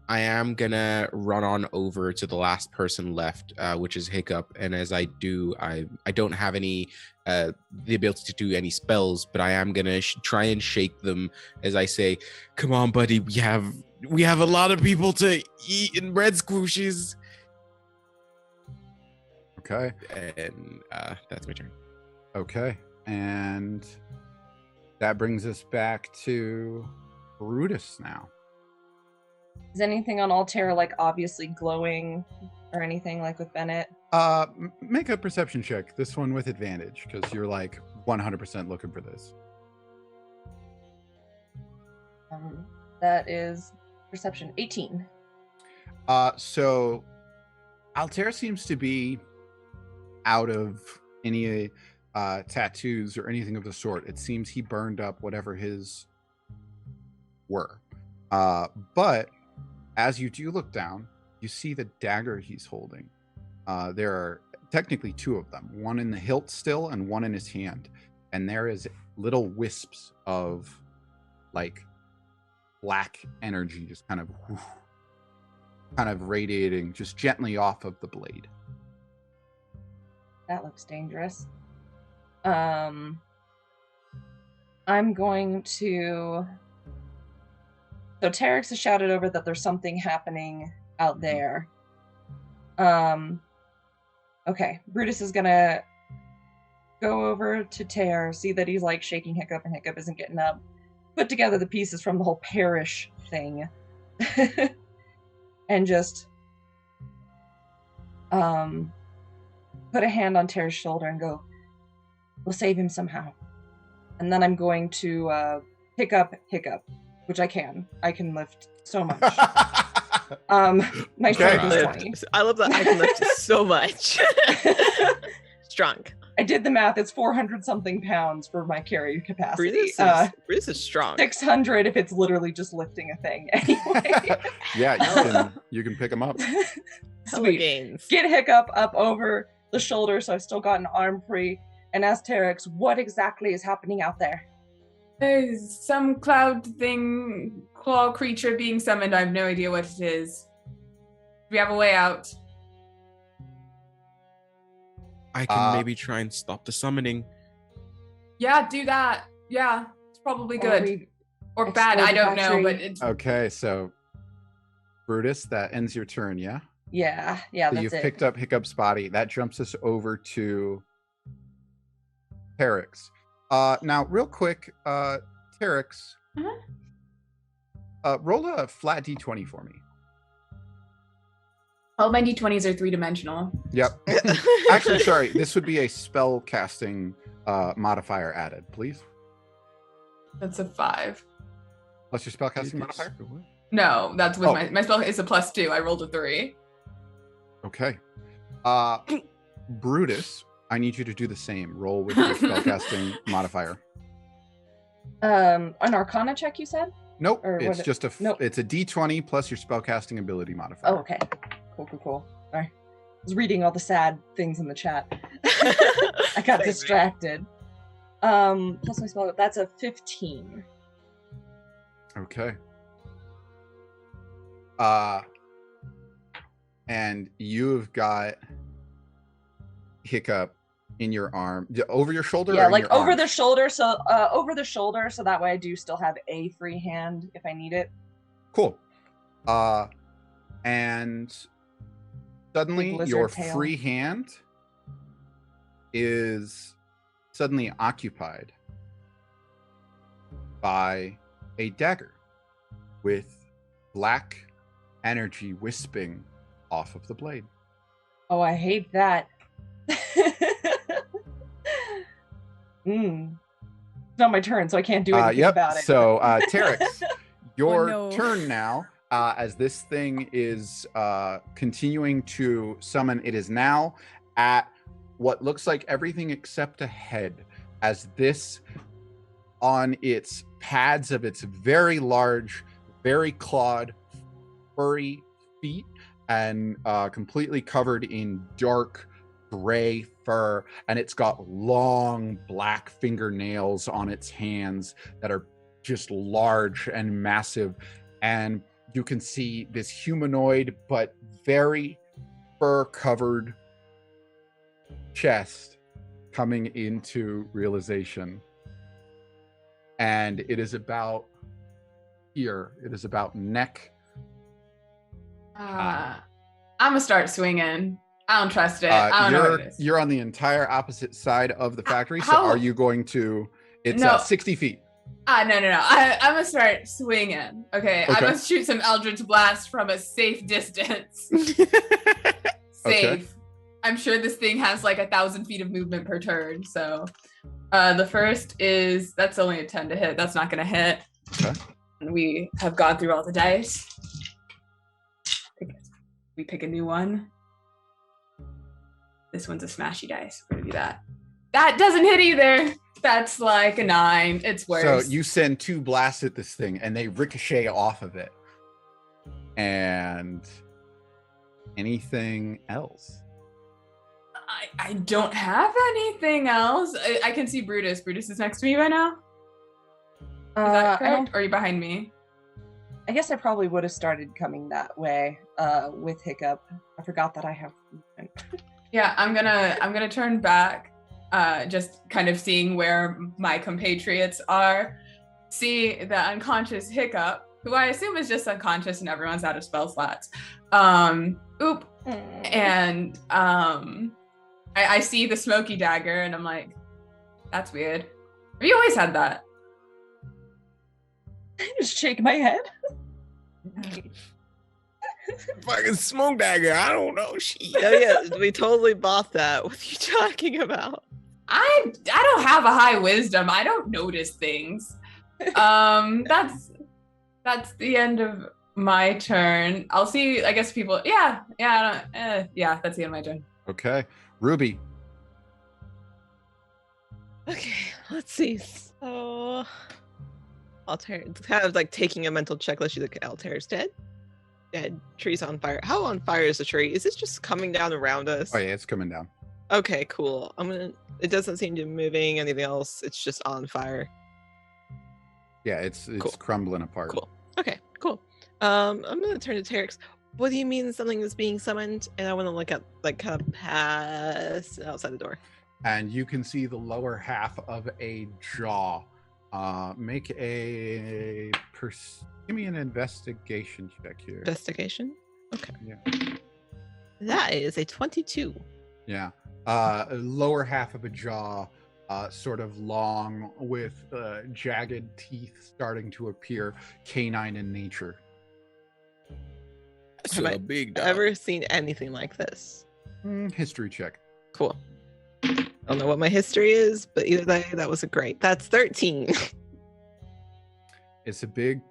I am gonna run on over to the last person left, which is Hiccup. And as I do, I don't have any the ability to do any spells, but I am gonna try and shake them as I say, "Come on, buddy, we have a lot of people to eat in bread squishes." Okay. And that's my turn. Okay. And that brings us back to Brutus now. Is anything on Altair like obviously glowing or anything like with Bennett? Make a perception check. This one with advantage, because you're like 100% looking for this. That is perception 18. So Altair seems to be out of any tattoos or anything of the sort. It seems he burned up whatever his were. But as you do look down, you see the dagger he's holding. There are technically 2 of them, one in the hilt still and one in his hand. And there is little wisps of like black energy just kind of radiating just gently off of the blade. That looks dangerous. I'm going to... So Terex has shouted over that there's something happening out there. Okay, Brutus is gonna go over to Tear, see that he's like shaking Hiccup and Hiccup isn't getting up, put together the pieces from the whole parish thing, and just put a hand on Tear's shoulder and go, "We'll save him somehow." And then I'm going to pick up Hiccup, which I can lift so much. My strength is 20. I love that I can lift so much. Strong. I did the math. It's 400 something pounds for my carry capacity. Bruce is strong. 600 if it's literally just lifting a thing. Anyway. Yeah, you can pick him up. Sweet. Gains. Get Hiccup up over the shoulder, so I've still got an arm free, and ask Terex, what exactly is happening out there? There's some cloud thing, claw creature being summoned. I have no idea what it is. Do we have a way out? I can maybe try and stop the summoning. Yeah, do that. Yeah, it's probably good. Or bad, I don't know, but it's... Okay, so Brutus, that ends your turn, yeah? Yeah, So that's you've it. picked up Hiccup's body. That jumps us over to Terex. Now, real quick, Terex, roll a flat d20 for me. All my d20s are 3-dimensional. Yep. Actually, sorry, this would be a spell casting modifier added, please. That's a 5. Plus your spellcasting Goodness. modifier? No, that's with Oh. my spell is a +2. I rolled a 3. Okay. Brutus, I need you to do the same. Roll with your spellcasting modifier. An Arcana check, you said? Nope. Or It's what- just a nope. it's a D20 plus your spellcasting ability modifier. Oh, okay. Cool. Sorry. I was reading all the sad things in the chat. I got distracted. Plus my spell, that's a 15. Okay. And you've got Hiccup in your arm, over your shoulder. Yeah, or in like your over arm? the shoulder. So over the shoulder, so that way I do still have a free hand if I need it. Cool. And suddenly Big lizard your tail. free hand is suddenly occupied by a dagger with black energy wisping off of the blade. Oh, I hate that. It's not my turn, so I can't do anything about it. So, Terex, your no. turn now. As this thing is continuing to summon, it is now at what looks like everything except a head. As this, on its pads of its very large, very clawed, furry feet, and completely covered in dark gray fur, and it's got long black fingernails on its hands that are just large and massive, and you can see this humanoid but very fur covered chest coming into realization, and it is about here. It is about neck. I'm gonna start swinging. I don't trust it. I don't know what it is. You're on the entire opposite side of the factory. So How- are you going to? It's No. 60 feet. No. I'm gonna start swinging. Okay. I'm Okay. gonna shoot some Eldritch Blast from a safe distance. Safe. Okay. I'm sure this thing has like 1,000 feet of movement per turn. So the first is, that's only a 10 to hit. That's not gonna hit. Okay. We have gone through all the dice. We pick a new one. This one's a smashy dice. We're gonna do that. That doesn't hit either. That's like a 9. It's worse. So you send 2 blasts at this thing, and they ricochet off of it. And anything else? I don't have anything else. I can see Brutus. Brutus is next to me right now. Is that I correct? don't- Or are you behind me? I guess I probably would have started coming that way with Hiccup. I forgot that I have movement. Yeah, I'm gonna turn back, just kind of seeing where my compatriots are. See the unconscious Hiccup, who I assume is just unconscious and everyone's out of spell slots. And I see the smoky dagger and I'm like, that's weird. Have you always had that? I just shake my head. Fucking smoke dagger. I don't know. She. Yeah, we totally bought that. What are you talking about? I don't have a high wisdom. I don't notice things. That's the end of my turn. I'll see. I guess people. Yeah. That's the end of my turn. Okay. Ruby. Okay, let's see. So, Altair, it's kind of like taking a mental checklist. She's like, Altair's dead. Dead. Tree's on fire. How on fire is the tree? Is this just coming down around us? Oh yeah, it's coming down. Okay, cool. It doesn't seem to be moving anything else. It's just on fire. Yeah, it's Cool. crumbling apart. Cool. Okay, cool. I'm gonna turn to Terex. What do you mean something is being summoned? And I want to look at, like, kind of past outside the door. And you can see the lower half of a jaw. Make a give me an investigation check here. Investigation. Okay. Yeah. That is a 22. Yeah. Lower half of a jaw, sort of long with jagged teeth starting to appear, canine in nature. That's Have I a big dog. Ever seen anything like this? History check. Cool. I don't know what my history is, but either way, that was a great. That's 13. It's a big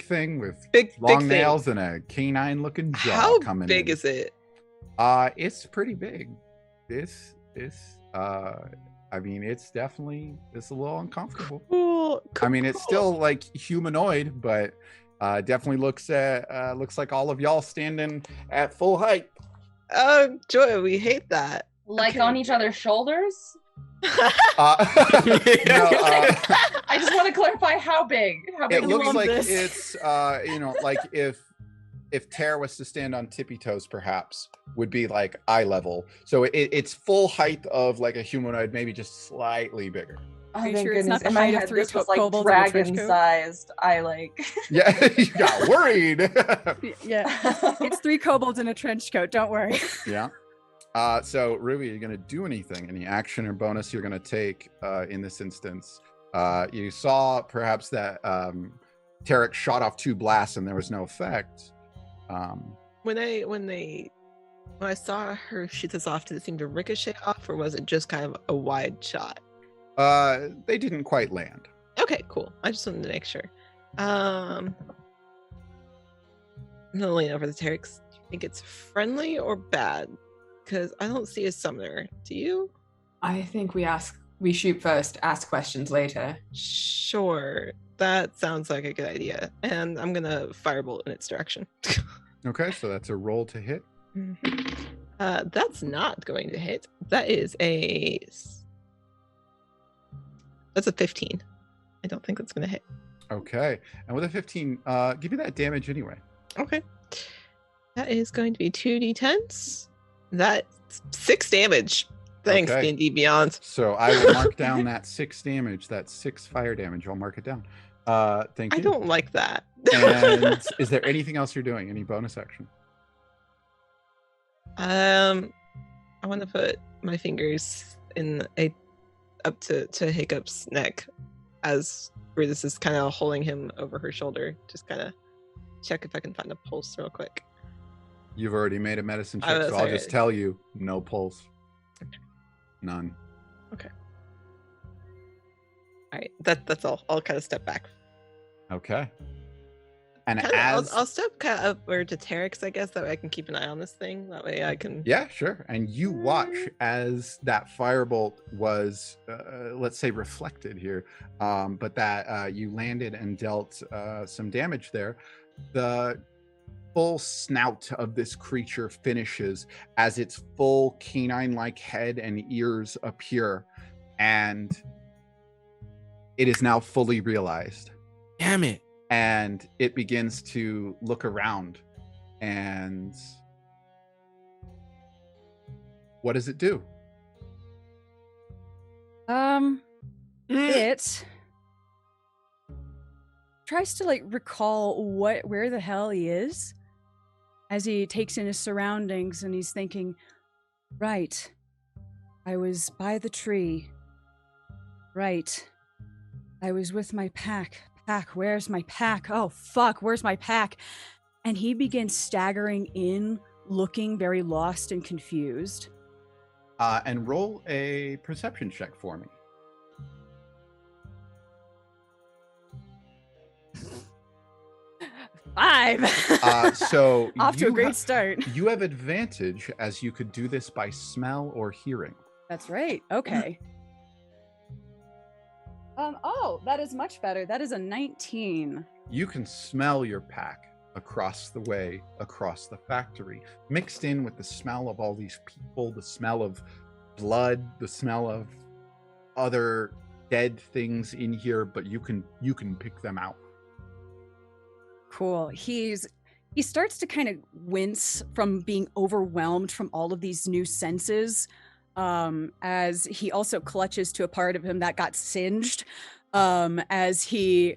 thing with Big long thing. nails and a canine-looking jaw How coming big in. is it? It's pretty big. I mean, it's a little uncomfortable. Cool. I mean, it's still like humanoid, but definitely looks like all of y'all standing at full height. Joy, we hate that. Like Okay. on each other's shoulders? No, I just want to clarify how big. How big it you looks want like this? it's like if Tara was to stand on tippy toes, perhaps would be like eye level. So it's full height of like a humanoid, maybe just slightly bigger. Oh, Are you thank sure it's goodness. not the In my height of head, three this was like kobolds in a trench coat? dragon-sized. I like. Yeah, you got worried. Yeah, it's 3 kobolds in a trench coat. Don't worry. Yeah. So Ruby, are you gonna do anything? Any action or bonus you're gonna take in this instance? You saw perhaps that Tarek shot off 2 blasts and there was no effect. When I saw her shoot this off, did it seem to ricochet off, or was it just kind of a wide shot? They didn't quite land. Okay, cool. I just wanted to make sure. I'm gonna lean over to Tarek. Do you think it's friendly or bad? Because I don't see a summoner. Do you? I think we shoot first, ask questions later. Sure. That sounds like a good idea. And I'm gonna firebolt in its direction. Okay, so that's a roll to hit. That's not going to hit. That's a 15. I don't think that's gonna hit. Okay, and with a 15, give me that damage anyway. Okay. That is going to be 2d10s. That's 6 damage. Thanks, Okay. D&D Beyond. So I will mark down that 6 damage, that 6 fire damage. I'll mark it down. Thank you. I don't like that. And is there anything else you're doing? Any bonus action? I want to put my fingers up to Hiccup's neck as Brutus is kind of holding him over her shoulder. Just kind of check if I can find a pulse real quick. You've already made a medicine check, Oh, so I'll sorry. just tell you, no pulse. Okay. None. All right, that's all. I'll kind of step back. Okay. And Kinda, as I'll step kind of over to Terex, I guess, that way I can keep an eye on this thing. That way I can. yeah, sure. And you watch as that firebolt was, let's say, reflected here, but that you landed and dealt some damage there. The full snout of this creature finishes as its full canine-like head and ears appear, and it is now fully realized. Damn it. And it begins to look around, and what does it do? It tries to like recall where the hell he is as he takes in his surroundings, and he's thinking, right, I was by the tree. Right. I was with my pack. Where's my pack? Oh, fuck, where's my pack? And he begins staggering in, looking very lost and confused. And roll a perception check for me. Five. So Off to a you great start. You have advantage as you could do this by smell or hearing. That's right. Okay. Oh, that is much better. That is a 19. You can smell your pack across the way, across the factory, mixed in with the smell of all these people, the smell of blood, the smell of other dead things in here, but you can pick them out. Cool. He starts to kind of wince from being overwhelmed from all of these new senses, as he also clutches to a part of him that got singed, as he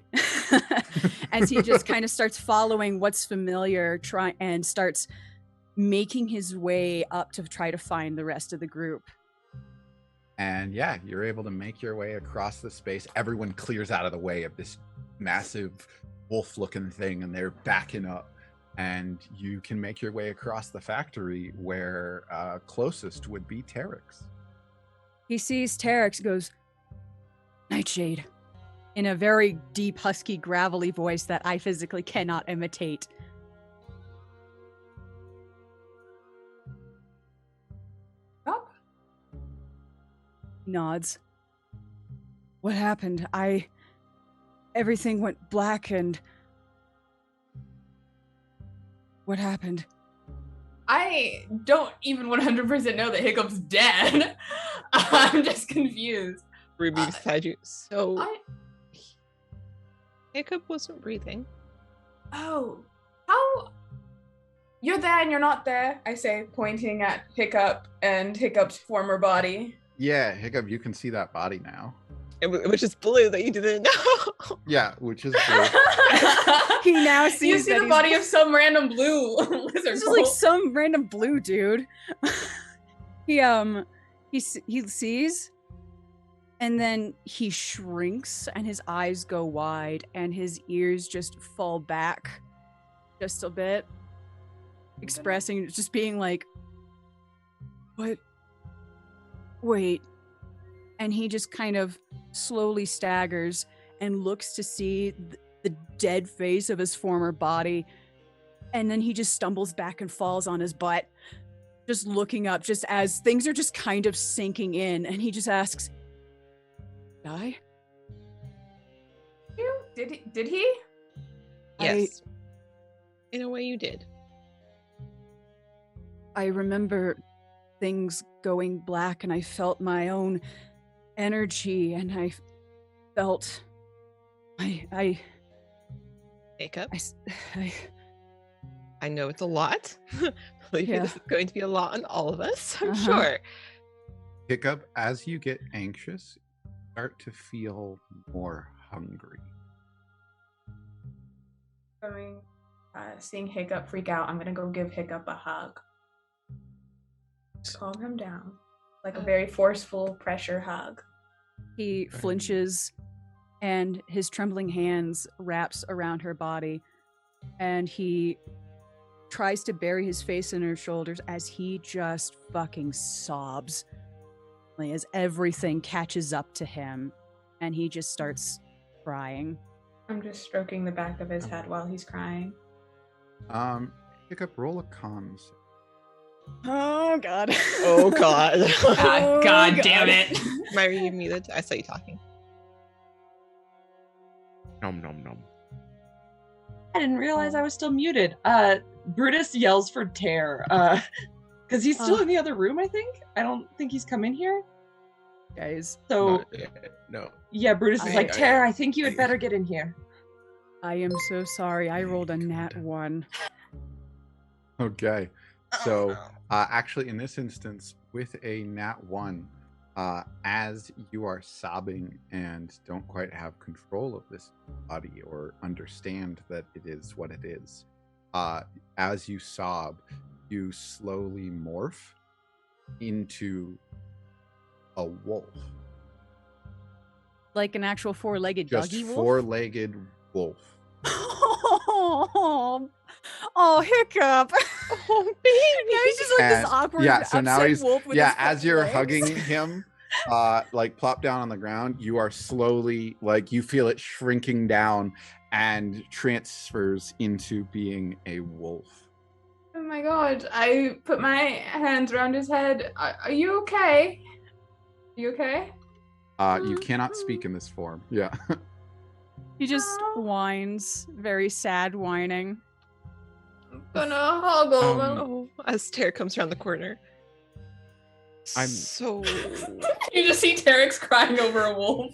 as he just kind of starts following what's familiar, and starts making his way up to try to find the rest of the group. And yeah, you're able to make your way across the space. Everyone clears out of the way of this massive wolf-looking thing, and they're backing up. And you can make your way across the factory where closest would be Terex. He sees Terex, goes, Nightshade, in a very deep, husky, gravelly voice that I physically cannot imitate. Up. Nods. What happened? Everything went black and... What happened? I don't even 100% know that Hiccup's dead. I'm just confused. Ruby beside you. So I... Hiccup wasn't breathing. Oh, how? You're there and you're not there, I say, pointing at Hiccup and Hiccup's former body. Yeah, Hiccup, you can see that body now. Which is blue that you didn't know. Yeah, which is blue. He now sees You see that the body of some random blue lizard. This is like some random blue dude. He sees, and then he shrinks, and his eyes go wide, and his ears just fall back just a bit, expressing, just being like, "What? Wait." And he just kind of slowly staggers and looks to see the dead face of his former body. And then he just stumbles back and falls on his butt, just looking up, just as things are just kind of sinking in. And he just asks, "Die?" Did he? Yes. In a way you did. I remember things going black, and I felt my own energy, and I felt Hiccup. I I know it's a lot. Believe me, Yeah. this is going to be a lot on all of us, I'm Uh-huh. sure. Hiccup, as you get anxious, you start to feel more hungry. Seeing Hiccup freak out, I'm gonna go give Hiccup a hug. Calm him down. Like a very forceful pressure hug. He flinches, and his trembling hands wraps around her body, and he tries to bury his face in her shoulders as he just fucking sobs, like, as everything catches up to him, and he just starts crying. I'm just stroking the back of his head while he's crying. Hiccup, roll a cons. Oh god. Oh god. Oh, God damn it. Myra, you muted? I saw you talking. Nom nom nom. I didn't realize I was still muted. Brutus yells for Tear, because he's still in the other room, I think. I don't think he's come in here. Guys, So, No. yeah, Brutus is I- like, Tear, I think you had better get in here. I am so sorry. I rolled a nat 1. Okay. So, actually, in this instance, with a nat 1, as you are sobbing and don't quite have control of this body or understand that it is what it is, as you sob, you slowly morph into a wolf. Like an actual 4-legged Just doggy wolf? 4-legged wolf. Oh, Hiccup. Oh, baby. Now he's just like this And- awkward, yeah, so now upset he's- wolf with Yeah, his as fucking you're legs. hugging him, like plop down on the ground, you are slowly, like, you feel it shrinking down and transfers into being a wolf. Oh my god. I put my hands around his head. Are you okay? You okay? You cannot speak in this form. Yeah. He just whines, very sad whining. I'm gonna hug him. Oh, as Tara comes around the corner. I'm- so You just see Terex crying over a wolf.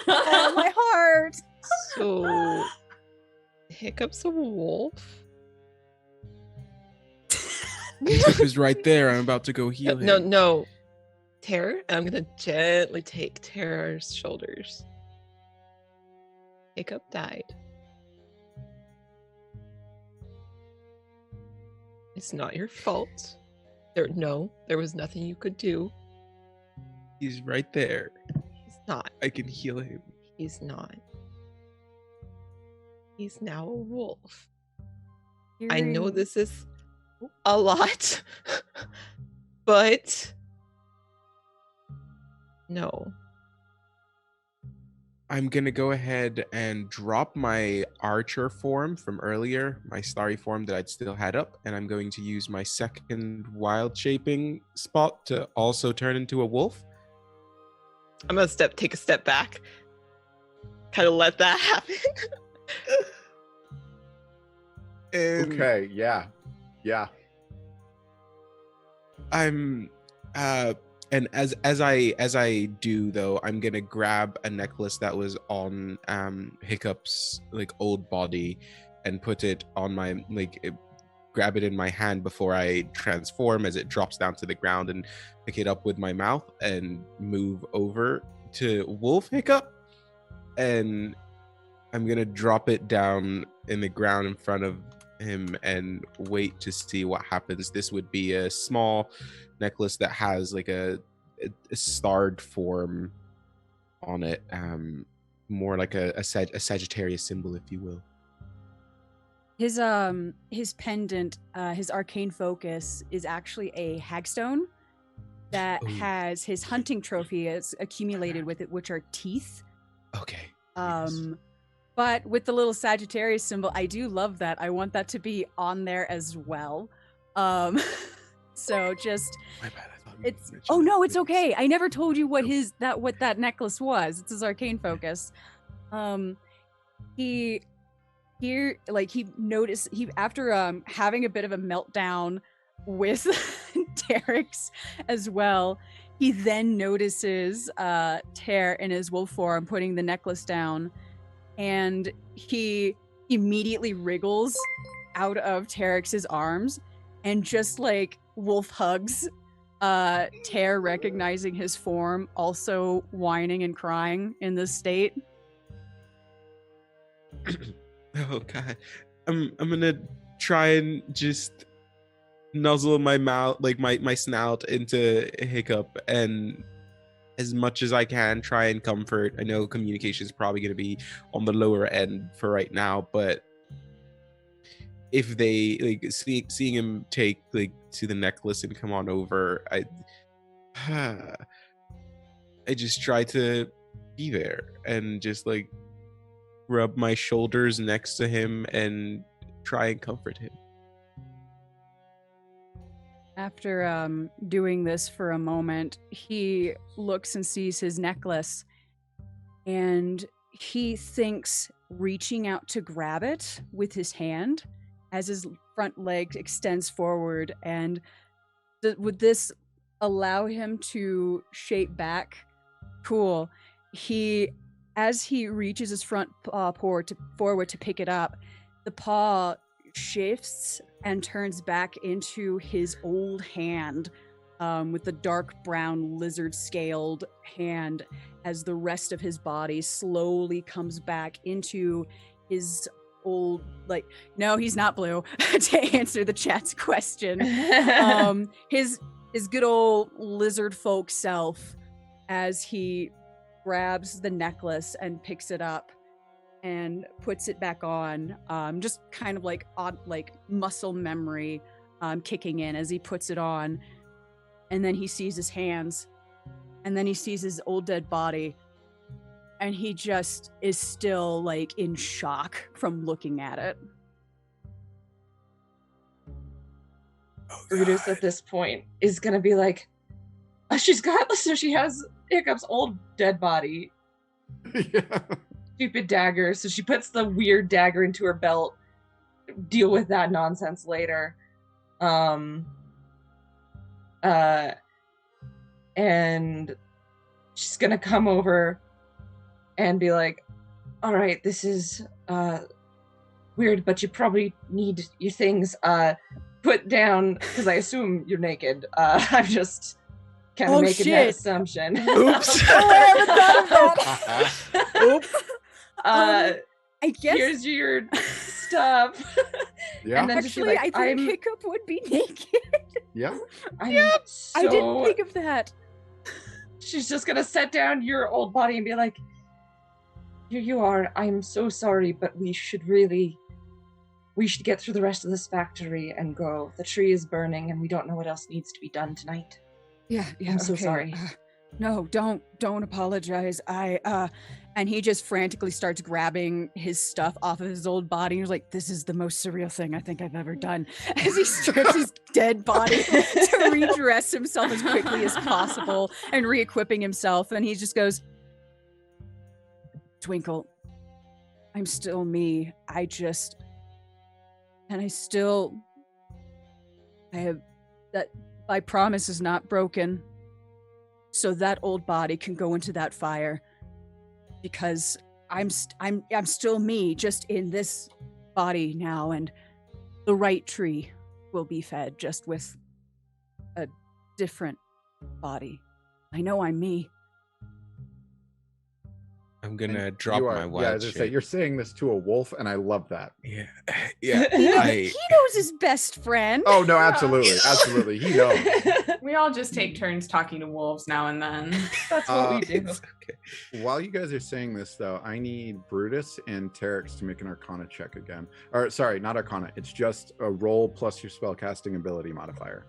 Oh, my heart. so Hiccup's a wolf. Hiccup is right there. I'm about to go heal him. No. Tara, I'm gonna gently take Tara's shoulders. Hiccup died. It's not your fault. There was nothing you could do. He's right there. He's not. I can heal him. He's not. He's now a wolf. I know Hearing- this is a lot, but No. I'm gonna go ahead and drop my archer form from earlier, my starry form that I'd still had up, and I'm going to use my second wild shaping spot to also turn into a wolf. I'm gonna take a step back. Kind of let that happen. And Okay, yeah. I'm and as I do though, I'm gonna grab a necklace that was on Hiccup's like old body and put it on my grab it in my hand before I transform as it drops down to the ground, and pick it up with my mouth and move over to Wolf Hiccup, and I'm gonna drop it down in the ground in front of him and wait to see what happens. This would be a small necklace that has like a starred form on it, more like a Sagittarius symbol, if you will. His pendant, his arcane focus is actually a hagstone that has his hunting trophy is accumulated with it, which are teeth. Okay. Yes. But with the little Sagittarius symbol, I do love that. I want that to be on there as well. So just My bad. I thought it's no, it's okay. I never told you what that necklace was. It's his arcane focus. He noticed after having a bit of a meltdown with Terex as well, he then notices Ter in his wolf form putting the necklace down, and he immediately wriggles out of Terex's arms and just like wolf hugs Ter, recognizing his form, also whining and crying in this state. Oh god. I'm gonna try and just nuzzle my mouth, like my snout into Hiccup, and as much as I can try and comfort. I know communication is probably going to be on the lower end for right now, but if they like seeing him take like to the necklace and come on over, I just try to be there and just like rub my shoulders next to him and try and comfort him. After doing this for a moment, he looks and sees his necklace, and he thinks reaching out to grab it with his hand as his front leg extends forward, and would this allow him to shape back? Cool. As he reaches his front paw forward to pick it up, the paw shifts and turns back into his old hand, with the dark brown lizard scaled hand, as the rest of his body slowly comes back into his old, like, no, he's not blue, to answer the chat's question. His good old lizard folk self, as he grabs the necklace and picks it up and puts it back on, just kind of like odd, like muscle memory kicking in as he puts it on. And then he sees his hands, and then he sees his old dead body, and he just is still like in shock from looking at it. Brutus at this point is gonna be like, she has Hiccup's old dead body. Yeah. Stupid dagger. So she puts the weird dagger into her belt. Deal with that nonsense later. And she's gonna come over and be like, all right, this is weird, but you probably need your things put down, because I assume you're naked. I'm just kind of making that assumption. Oops. Oops. I guess here's your stuff. Yeah. And then actually, like, I think Hiccup would be naked. Yeah. I didn't think of that. She's just gonna set down your old body and be like, here you are. I'm so sorry, but we should get through the rest of this factory and go. The tree is burning and we don't know what else needs to be done tonight. Yeah, I'm so sorry. No, don't apologize. And he just frantically starts grabbing his stuff off of his old body. He's like, this is the most surreal thing I think I've ever done. As he strips his dead body to redress himself as quickly as possible and re-equipping himself. And he just goes, Twinkle, I'm still me. I have that. My promise is not broken. So that old body can go into that fire, because I'm still me, just in this body now, and the right tree will be fed, just with a different body. I know I'm me. I'm gonna And drop you my are, wild yeah, as I shape. say, you're saying this to a wolf, and I love that. Yeah, yeah. He knows his best friend. Oh no, absolutely, absolutely. He knows. We all just take turns talking to wolves now and then. That's what we do. It's okay. While you guys are saying this, though, I need Brutus and Terex to make an Arcana check again. Or sorry, not Arcana. It's just a roll plus your spellcasting ability modifier.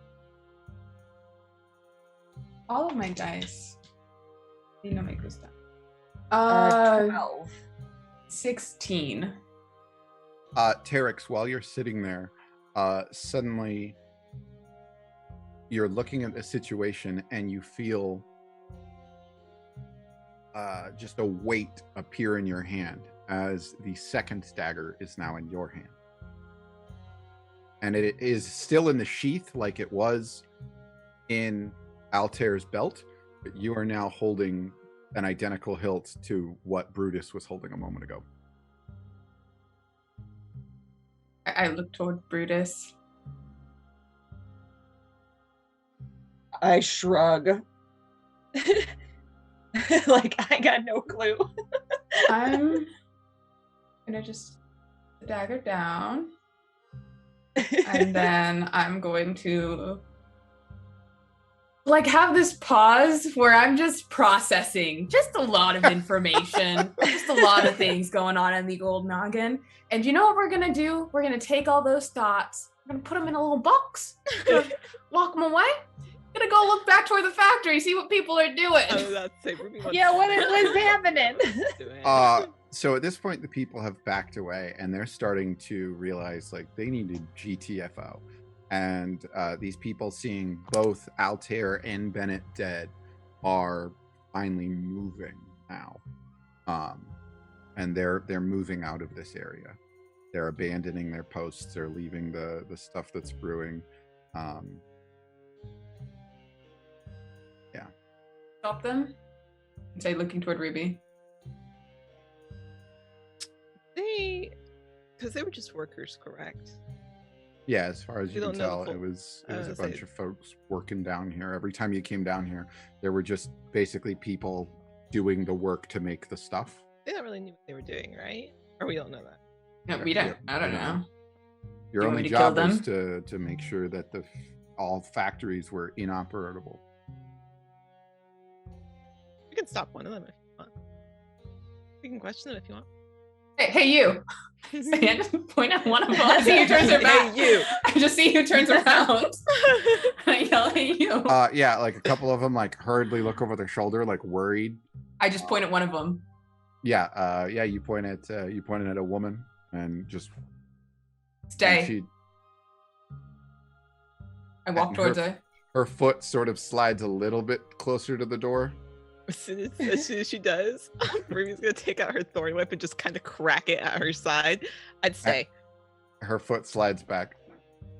All of my dice. You know, make this down. 12. 16. Terex, while you're sitting there, suddenly you're looking at a situation and you feel just a weight appear in your hand as the second dagger is now in your hand. And it is still in the sheath like it was in Altair's belt, but you are now holding an identical hilt to what Brutus was holding a moment ago. I look toward Brutus. I shrug. Like, I got no clue. I'm gonna just put the dagger down. And then I'm going to have this pause where I'm just processing just a lot of information, just a lot of things going on in the old noggin. And you know what we're gonna do? We're gonna take all those thoughts, we're gonna put them in a little box, lock them away. Gonna go look back toward the factory, see what people are doing. Yeah, what was happening? So at this point, the people have backed away and they're starting to realize like they needed GTFO. And these people, seeing both Altair and Bennett dead, are finally moving now. And they're moving out of this area. They're abandoning their posts. They're leaving the stuff that's brewing. Yeah. Stop them. And say, looking toward Ruby. Because they were just workers, correct? Yeah, as far as You you can don't know tell, the full- it was I was a gonna bunch say- of folks working down here. Every time you came down here, there were just basically people doing the work to make the stuff. They don't really know what they were doing, right? Or we don't know that. No, we don't. I don't know. Your You want only me to kill job was them? to make sure that all factories were inoperable. We can stop one of them if you want. We can question them if you want. Hey, you! I just point at one of them. I see who turns her back. Hey, you! I just see who turns around. I yell at you. Yeah, like a couple of them like hurriedly look over their shoulder, like worried. I just point at one of them. Yeah, you pointed at a woman and just Stay. and she, I walk and towards her. her foot sort of slides a little bit closer to the door. As soon as she does, Ruby's gonna take out her thorn whip and just kind of crack it at her side. I'd say. Her foot slides back.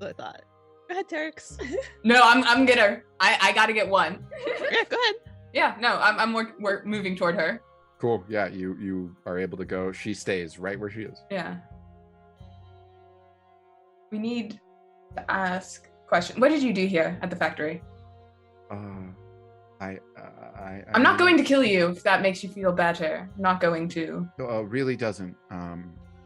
That's what I thought. Go ahead, Terex. No, I'm gonna. I gotta get one. Yeah, go ahead. Yeah, no, we're moving toward her. Cool. Yeah, you are able to go. She stays right where she is. Yeah. We need to ask a question. What did you do here at the factory? I'm not going to kill you if that makes you feel better. I'm not going to. Really doesn't. Oh.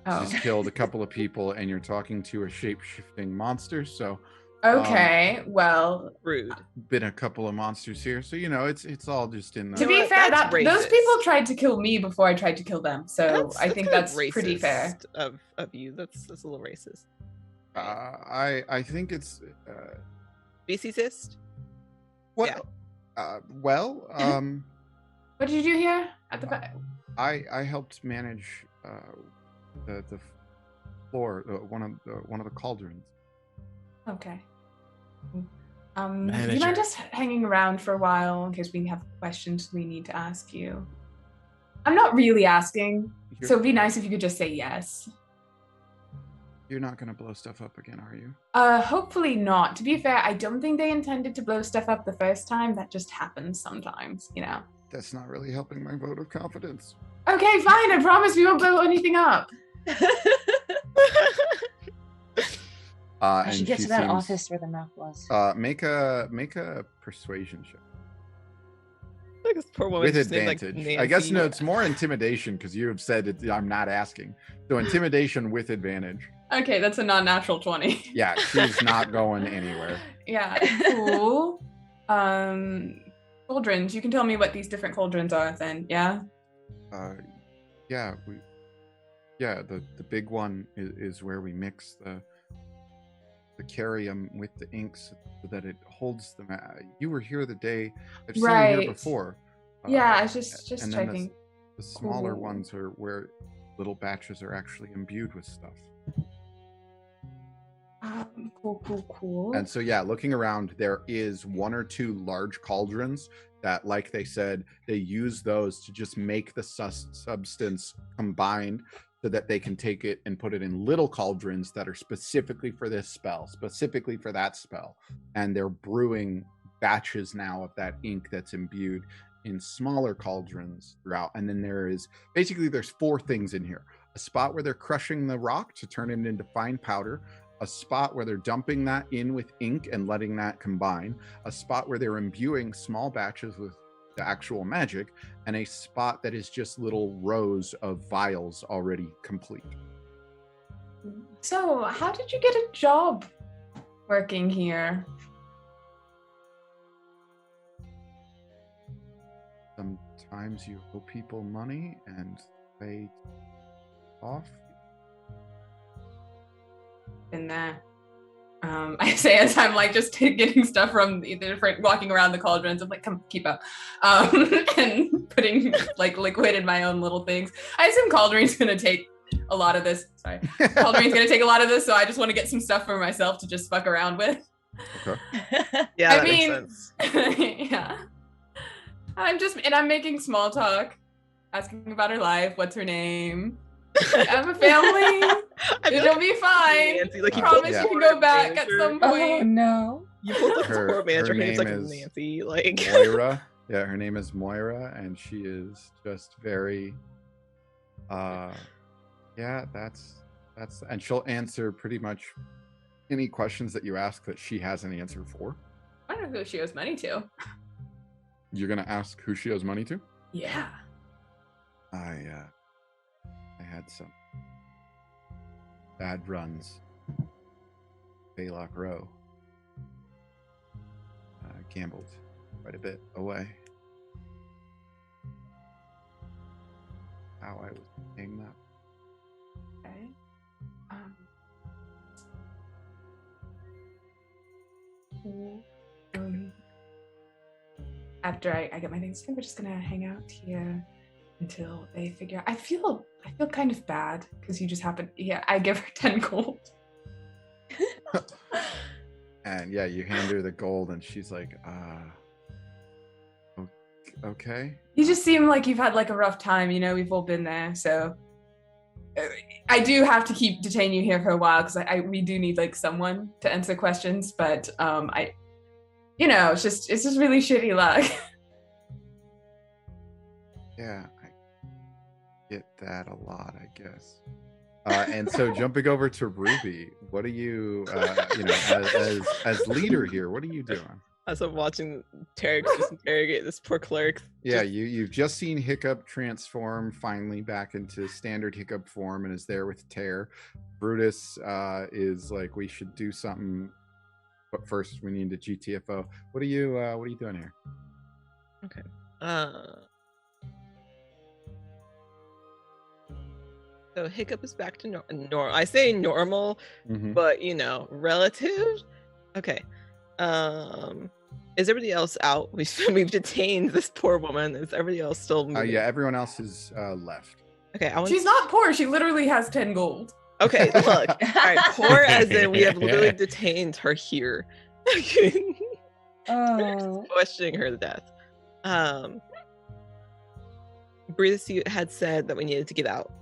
Just killed a couple of people, and you're talking to a shape-shifting monster. So Okay, well, Rude. been a couple of monsters here, so it's all just in. to be what? fair, That's those racist. people tried to kill me before I tried to kill them. So I think kind of that's pretty fair. racist of you. That's a little racist. I think it's Speciesist? what. Yeah. Well, What did you do here at the back? I helped manage the floor, one of the cauldrons. Okay. Do you Manager. mind just hanging around for a while in case we have questions we need to ask you? I'm not really asking, so it'd be nice if you could just say yes. You're not gonna blow stuff up again, are you? Hopefully not. To be fair, I don't think they intended to blow stuff up the first time. That just happens sometimes, you know. That's not really helping my vote of confidence. Okay, fine. I promise we won't blow anything up. I should And get she to that seems- office where the map was. Make a persuasion check Like this poor woman with just named, like, advantage. I guess Nancy. no, it's more intimidation because you have said it, I'm not asking. So intimidation with advantage. Okay, that's a non-natural 20. Yeah, she's not going anywhere. Yeah, cool. Cauldrons. You can tell me what these different cauldrons are then, yeah? Yeah, the big one is where we mix the carium with the inks so that it holds them. You were here the day I've seen you Right. here before. Yeah, I was just and then checking. the smaller Cool. ones are where little batches are actually imbued with stuff. Cool. And so, yeah, looking around, there is one or two large cauldrons that, like they said, they use those to just make the substance combined so that they can take it and put it in little cauldrons that are specifically for this spell, specifically for that spell. And they're brewing batches now of that ink that's imbued in smaller cauldrons throughout. And then there's 4 things in here. A spot where they're crushing the rock to turn it into fine powder, a spot where they're dumping that in with ink and letting that combine, a spot where they're imbuing small batches with the actual magic, and a spot that is just little rows of vials already complete. So, how did you get a job working here? Sometimes you owe people money and they off. In there. I say as I'm like just getting stuff from the different, walking around the cauldrons. I'm like, come keep up, and putting like liquid in my own little things. I assume Cauldareen's gonna take a lot of this. Sorry, Cauldareen's gonna take a lot of this, so I just want to get some stuff for myself to just fuck around with. Okay. Yeah, I that mean, makes sense. yeah. I'm making small talk, asking about her life. What's her name? I have a family. I feel It'll like be fine. Nancy, like I you promise yeah. you can go back at some Oh point. no. You pulled up Her- support manager. her Her name's like name is Nancy. Like Moira. Yeah, her name is Moira, and she is just very yeah, that's and she'll answer pretty much any questions that you ask that she has an answer for. I don't know who she owes money to. You're gonna ask who she owes money to? Yeah. I had some bad runs. Baylock Row. Gambled quite a bit away. How I was paying that. Okay. After I get my things, I think we're just gonna hang out here until they figure out. I feel kind of bad because you just happen. Yeah, I give her 10 gold. And yeah, you hand her the gold, and she's like, okay. You just seem like you've had like a rough time. You know, we've all been there. So I do have to detain you here for a while because we do need like someone to answer questions. But it's just really shitty luck. Yeah, I get that a lot, I guess. And so jumping over to Ruby, what are you, as leader here, what are you doing? as I'm watching Terex just interrogate this poor clerk. Yeah, you've just seen Hiccup transform finally back into standard Hiccup form and is there with Tear. Brutus is like, we should do something, but first we need a GTFO. What are you doing here? Okay. So Hiccup is back to normal. I say normal, Mhm. but relative. Okay. Is everybody else out? We've detained this poor woman. Is everybody else still moving? Yeah, everyone else is left. Okay, She's not poor. She literally has 10 gold. Okay, look. All right, poor as in we have literally detained her here. Oh. Questioning her to death. Breathe had said that we needed to get out.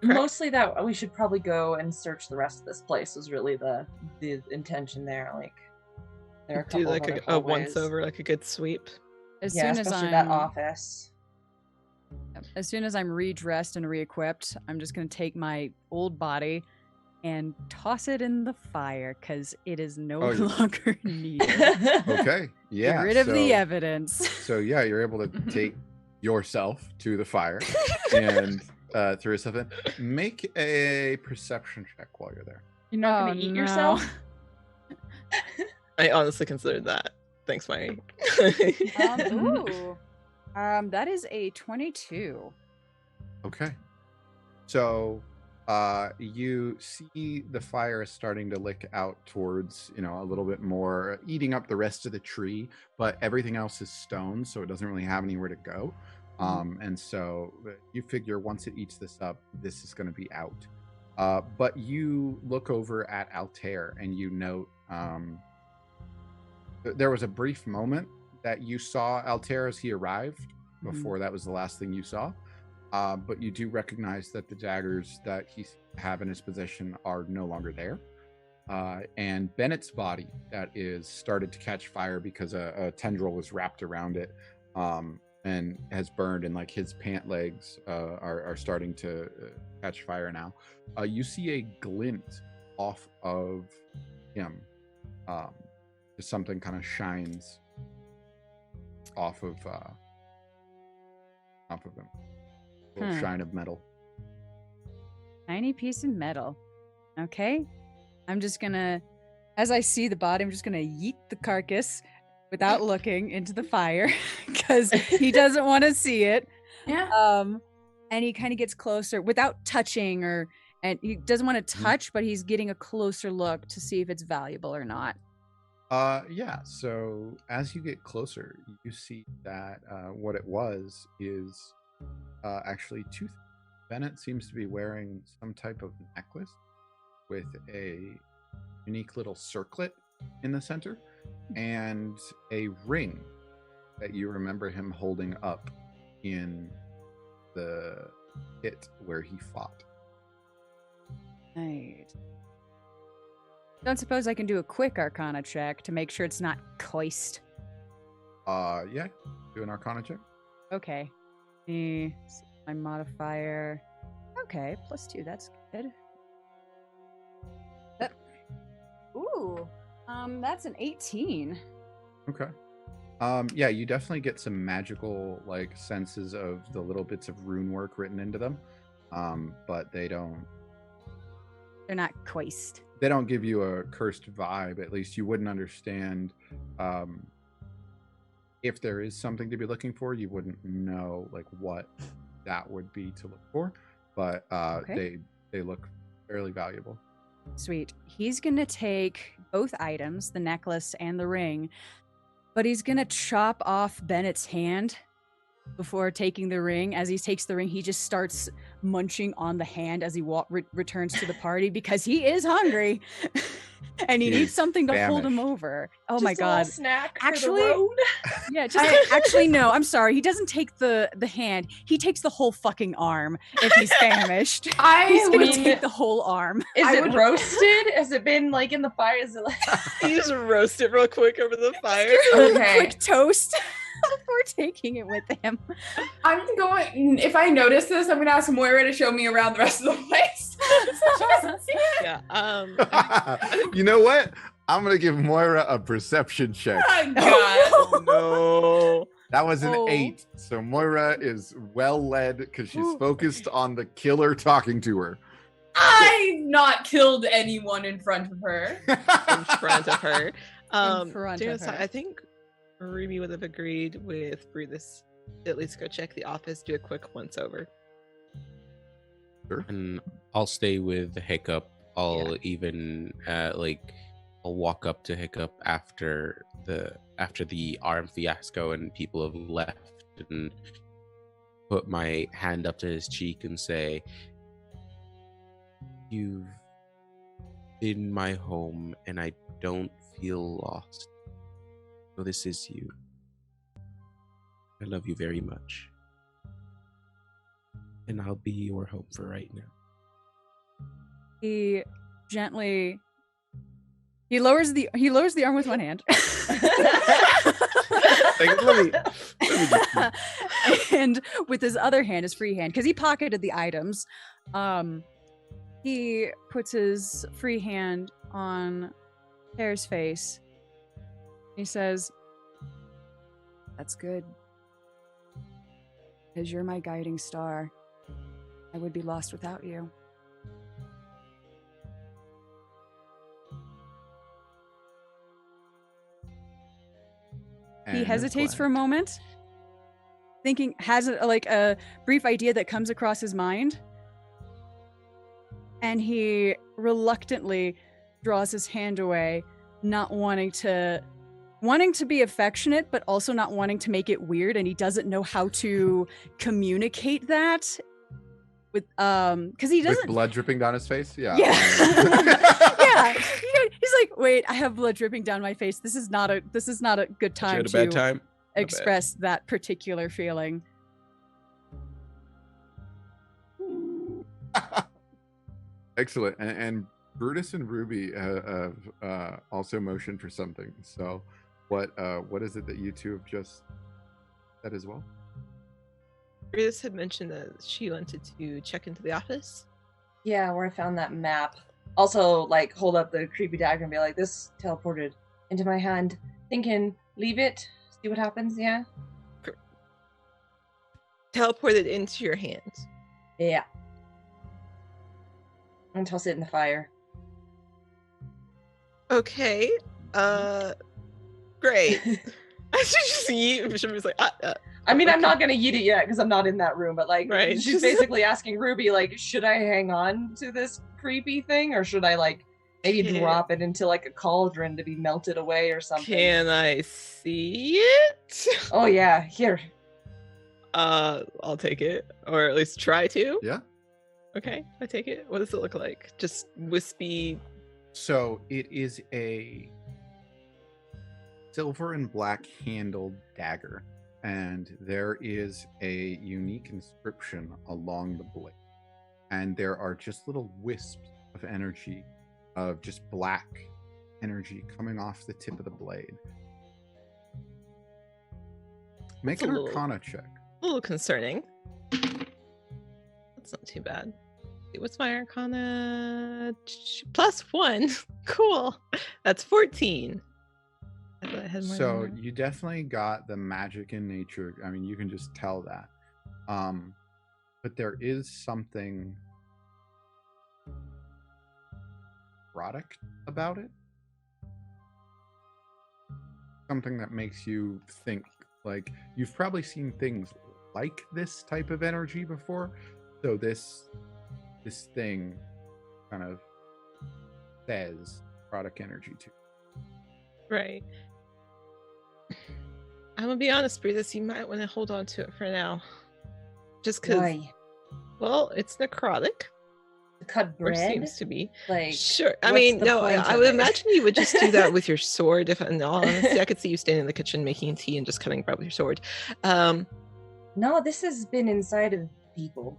Correct. Mostly that we should probably go and search the rest of this place was really the intention there. Like there are a couple Do like of other a once hallways. over, like a good sweep. As Yeah, soon as especially I'm that office. As soon as I'm redressed and re-equipped, I'm just gonna take my old body and toss it in the fire because it is no longer needed. Okay. Yeah. Get rid of the evidence. So yeah, you're able to take yourself to the fire and throw yourself in. Make a perception check while you're there. You're not gonna eat yourself? I honestly considered that. Thanks, Mike. Ooh. That is a 22. Okay. So you see the fire is starting to lick out towards, a little bit more, eating up the rest of the tree, but everything else is stone, so it doesn't really have anywhere to go. And so you figure once it eats this up, this is going to be out. But you look over at Altair and you note there was a brief moment that you saw Altair as he arrived. Before that was the last thing you saw. But you do recognize that the daggers that he have in his possession are no longer there. And Bennett's body that is started to catch fire because a tendril was wrapped around it and has burned, and like his pant legs are starting to catch fire now. You see a glint off of him. Just something kind of shines off of him. A little shine of metal. Tiny piece of metal. Okay. I'm just gonna, as I see the body, I'm just gonna yeet the carcass without looking into the fire because he doesn't want to see it. Yeah. And he kind of gets closer without touching, and he doesn't want to touch, but he's getting a closer look to see if it's valuable or not. Yeah, so as you get closer, you see that what it was is actually two things. Bennett seems to be wearing some type of necklace with a unique little circlet in the center and a ring that you remember him holding up in the pit where he fought. Right. Don't suppose I can do a quick Arcana check to make sure it's not coist. Yeah, do an Arcana check. Okay. See my modifier. Okay, +2. That's good. Ooh, that's an 18. Okay. Yeah, you definitely get some magical like senses of the little bits of rune work written into them, but they're not coist. They don't give you a cursed vibe. At least you wouldn't understand. If there is something to be looking for, you wouldn't know like what that would be to look for. But Okay. they look fairly valuable. Sweet. He's gonna take both items, the necklace and the ring, but he's gonna chop off Bennett's hand before taking the ring. As he takes the ring, he just starts munching on the hand as he returns to the party because he is hungry and he needs something to hold him over. Oh Just my a god! little snack Actually, for the road. Yeah, actually no. I'm sorry. He doesn't take the hand. He takes the whole fucking arm if he's famished. He's gonna take the whole arm. Is it roasted? Has it been like in the fire? Is it like You just roast it real quick over the fire. Okay. Quick toast before taking it with him. I'm going, if I notice this, I'm going to ask Moira to show me around the rest of the place. So she doesn't see it. Yeah. You know what? I'm gonna give Moira a perception check. Oh, God. No. That was an Oh. 8. So Moira is well led because she's focused on the killer talking to her. I not killed anyone in front of her. In front of her. front Dana, of her. I think Ruby would have agreed with Breathis to at least go check the office, do a quick once over. Sure. And I'll stay with the Hiccup. I'll even I'll walk up to Hiccup after the arm fiasco and people have left, and put my hand up to his cheek and say, "You've been my home, and I don't feel lost. So this is you. I love you very much, and I'll be your home for right now." He gently lowers the arm with one hand. And with his other hand, his free hand, because he pocketed the items, he puts his free hand on Pear's face. He says, "That's good. Because you're my guiding star. I would be lost without you." He hesitates for a moment, thinking, has a brief idea that comes across his mind, and he reluctantly draws his hand away, not wanting to be affectionate, but also not wanting to make it weird, and he doesn't know how to communicate that with because he doesn't. With blood dripping down his face. Yeah. Yeah. He's like, "Wait, I have blood dripping down my face. This is not a good time Had a bad time. express that particular feeling." Excellent. And Brutus and Ruby have also motioned for something. So what is it that you two have just said as well? Brutus had mentioned that she wanted to check into the office. Yeah, where I found that map. Also, like, hold up the creepy dagger and be like, "This teleported into my hand." Thinking, leave it, see what happens, yeah? Teleported into your hands. Yeah. And toss it in the fire. Okay. Great. I should just yeet. Somebody's like, I mean, okay. I'm not gonna yeet it yet because I'm not in that room, but like, Right. she's basically asking Ruby, like, should I hang on to this creepy thing, or should I, like, maybe drop it into, like, a cauldron to be melted away or something? Can I see it? Oh, yeah, here. I'll take it, or at least try to. Yeah. Okay, I take it. What does it look like? Just wispy. So it is a silver and black handled dagger, and there is a unique inscription along the blade, and there are just little wisps of energy, of just black energy coming off the tip of the blade. Make an Arcana check. A little concerning. That's not too bad. What's my Arcana? +1. Cool. That's 14. I thought I had more So than that. you definitely got the magic in nature. I mean, you can just tell that. But there is something erotic about it. Something that makes you think, like, you've probably seen things like this type of energy before. So this thing kind of says erotic energy too. Right. I'm gonna be honest, Brutus, you might want to hold on to it for now. Just because, Why? well, it's necrotic. Cut Or bread? seems to be. Like, Sure. I what's mean, the no, point I of would it? imagine you would just do that with your sword. If in all honesty, I could see you standing in the kitchen making tea and just cutting bread with your sword. no, this has been inside of people.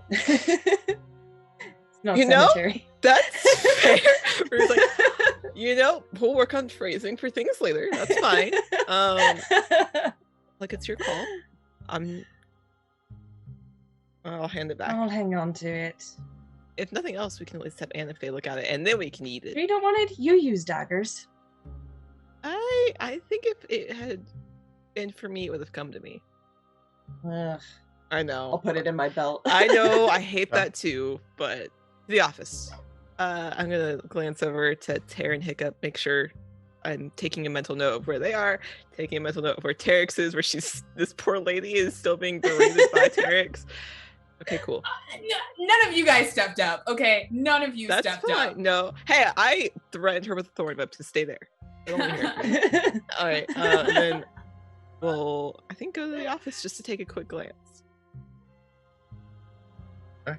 It's not You know? cemetery. That's fair. It's like, we'll work on phrasing for things later. That's fine. Like, it's your call. I'll hand it back. I'll hang on to it. If nothing else, we can at least have Anna Faye look at it, and then we can eat If it. you don't want it, you use daggers. I think if it had been for me, it would have come to me. Ugh, I know. I'll put it in my belt. I know. I hate that too. But the office. I'm gonna glance over to Tara and Hiccup, make sure I'm taking a mental note of where they are, taking a mental note of where Terex is, where this poor lady is still being berated by Terex. Okay, cool. None of you guys stepped up. Okay, none of you That's stepped fine. up. No. Hey, I threatened her with a thorn whip to stay there. I don't want to hear it from you. All right, and then we'll, I think, go to the office just to take a quick glance. Okay.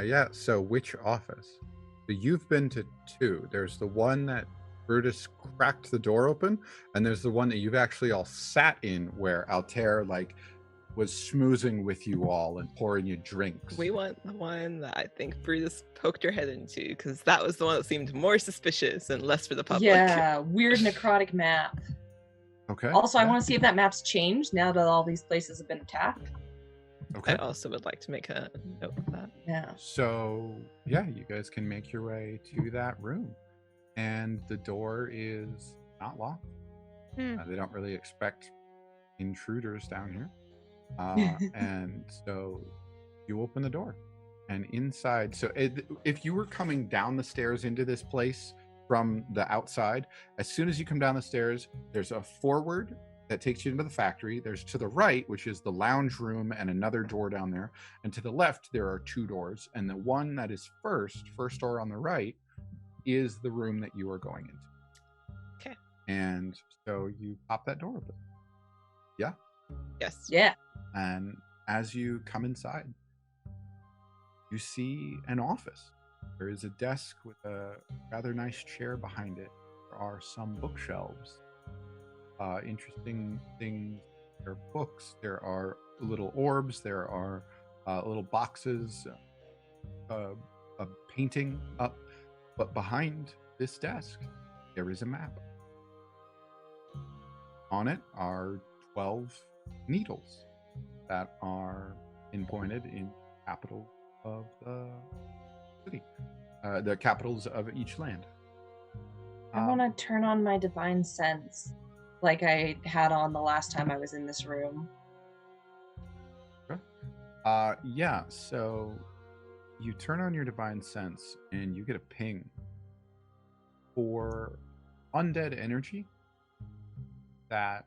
Yeah. So which office? So you've been to two. There's the one that Brutus cracked the door open, and there's the one that you've actually all sat in, where Altair was schmoozing with you all and pouring you drinks. We want the one that I think Brutus poked her head into, because that was the one that seemed more suspicious and less for the public. Yeah, weird necrotic map. Okay. Also, I yeah. want to see if that map's changed now that all these places have been attacked. Okay. I also would like to make a note of that. Yeah. So yeah, you guys can make your way to that room, and the door is not locked. They don't really expect intruders down here, and so you open the door, and inside. So if you were coming down the stairs into this place from the outside, as soon as you come down the stairs, there's a forward that takes you into the factory. There's to the right, which is the lounge room, and another door down there. And to the left, there are two doors. And the one that is first door on the right, is the room that you are going into. Okay. And so you pop that door open. Yeah? Yes. Yeah. And as you come inside, you see an office. There is a desk with a rather nice chair behind it. There are some bookshelves. Interesting things. There are books. There are little orbs. There are little boxes. A painting up. But behind this desk, there is a map. On it are 12 needles that are pinpointed in the capital of the city. The capitals of each land. I want to turn on my divine sense like I had on the last time I was in this room. Yeah, so you turn on your divine sense and you get a ping for undead energy that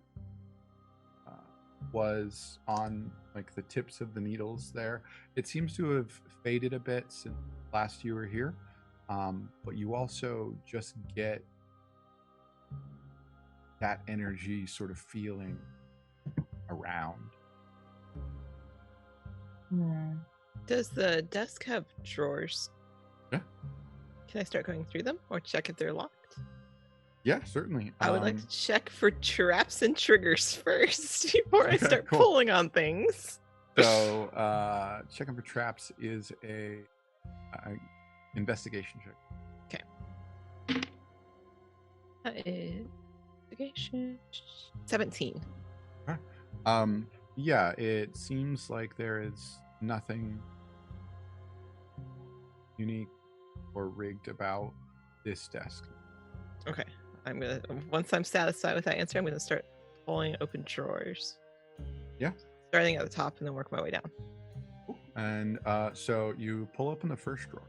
was on like the tips of the needles there. It seems to have faded a bit since last you were here, but you also just get that energy sort of feeling around. Does the desk have drawers? Yeah. Can I start going through them or check if they're locked? Yeah, certainly. I would like to check for traps and triggers first before I start cool. pulling on things. So checking for traps is a investigation check. Okay. That is investigation 17. Yeah, it seems like there is nothing unique or rigged about this desk. Okay. Once I'm satisfied with that answer, I'm gonna start pulling open drawers. Yeah. Starting at the top and then work my way down. And so you pull open the first drawer,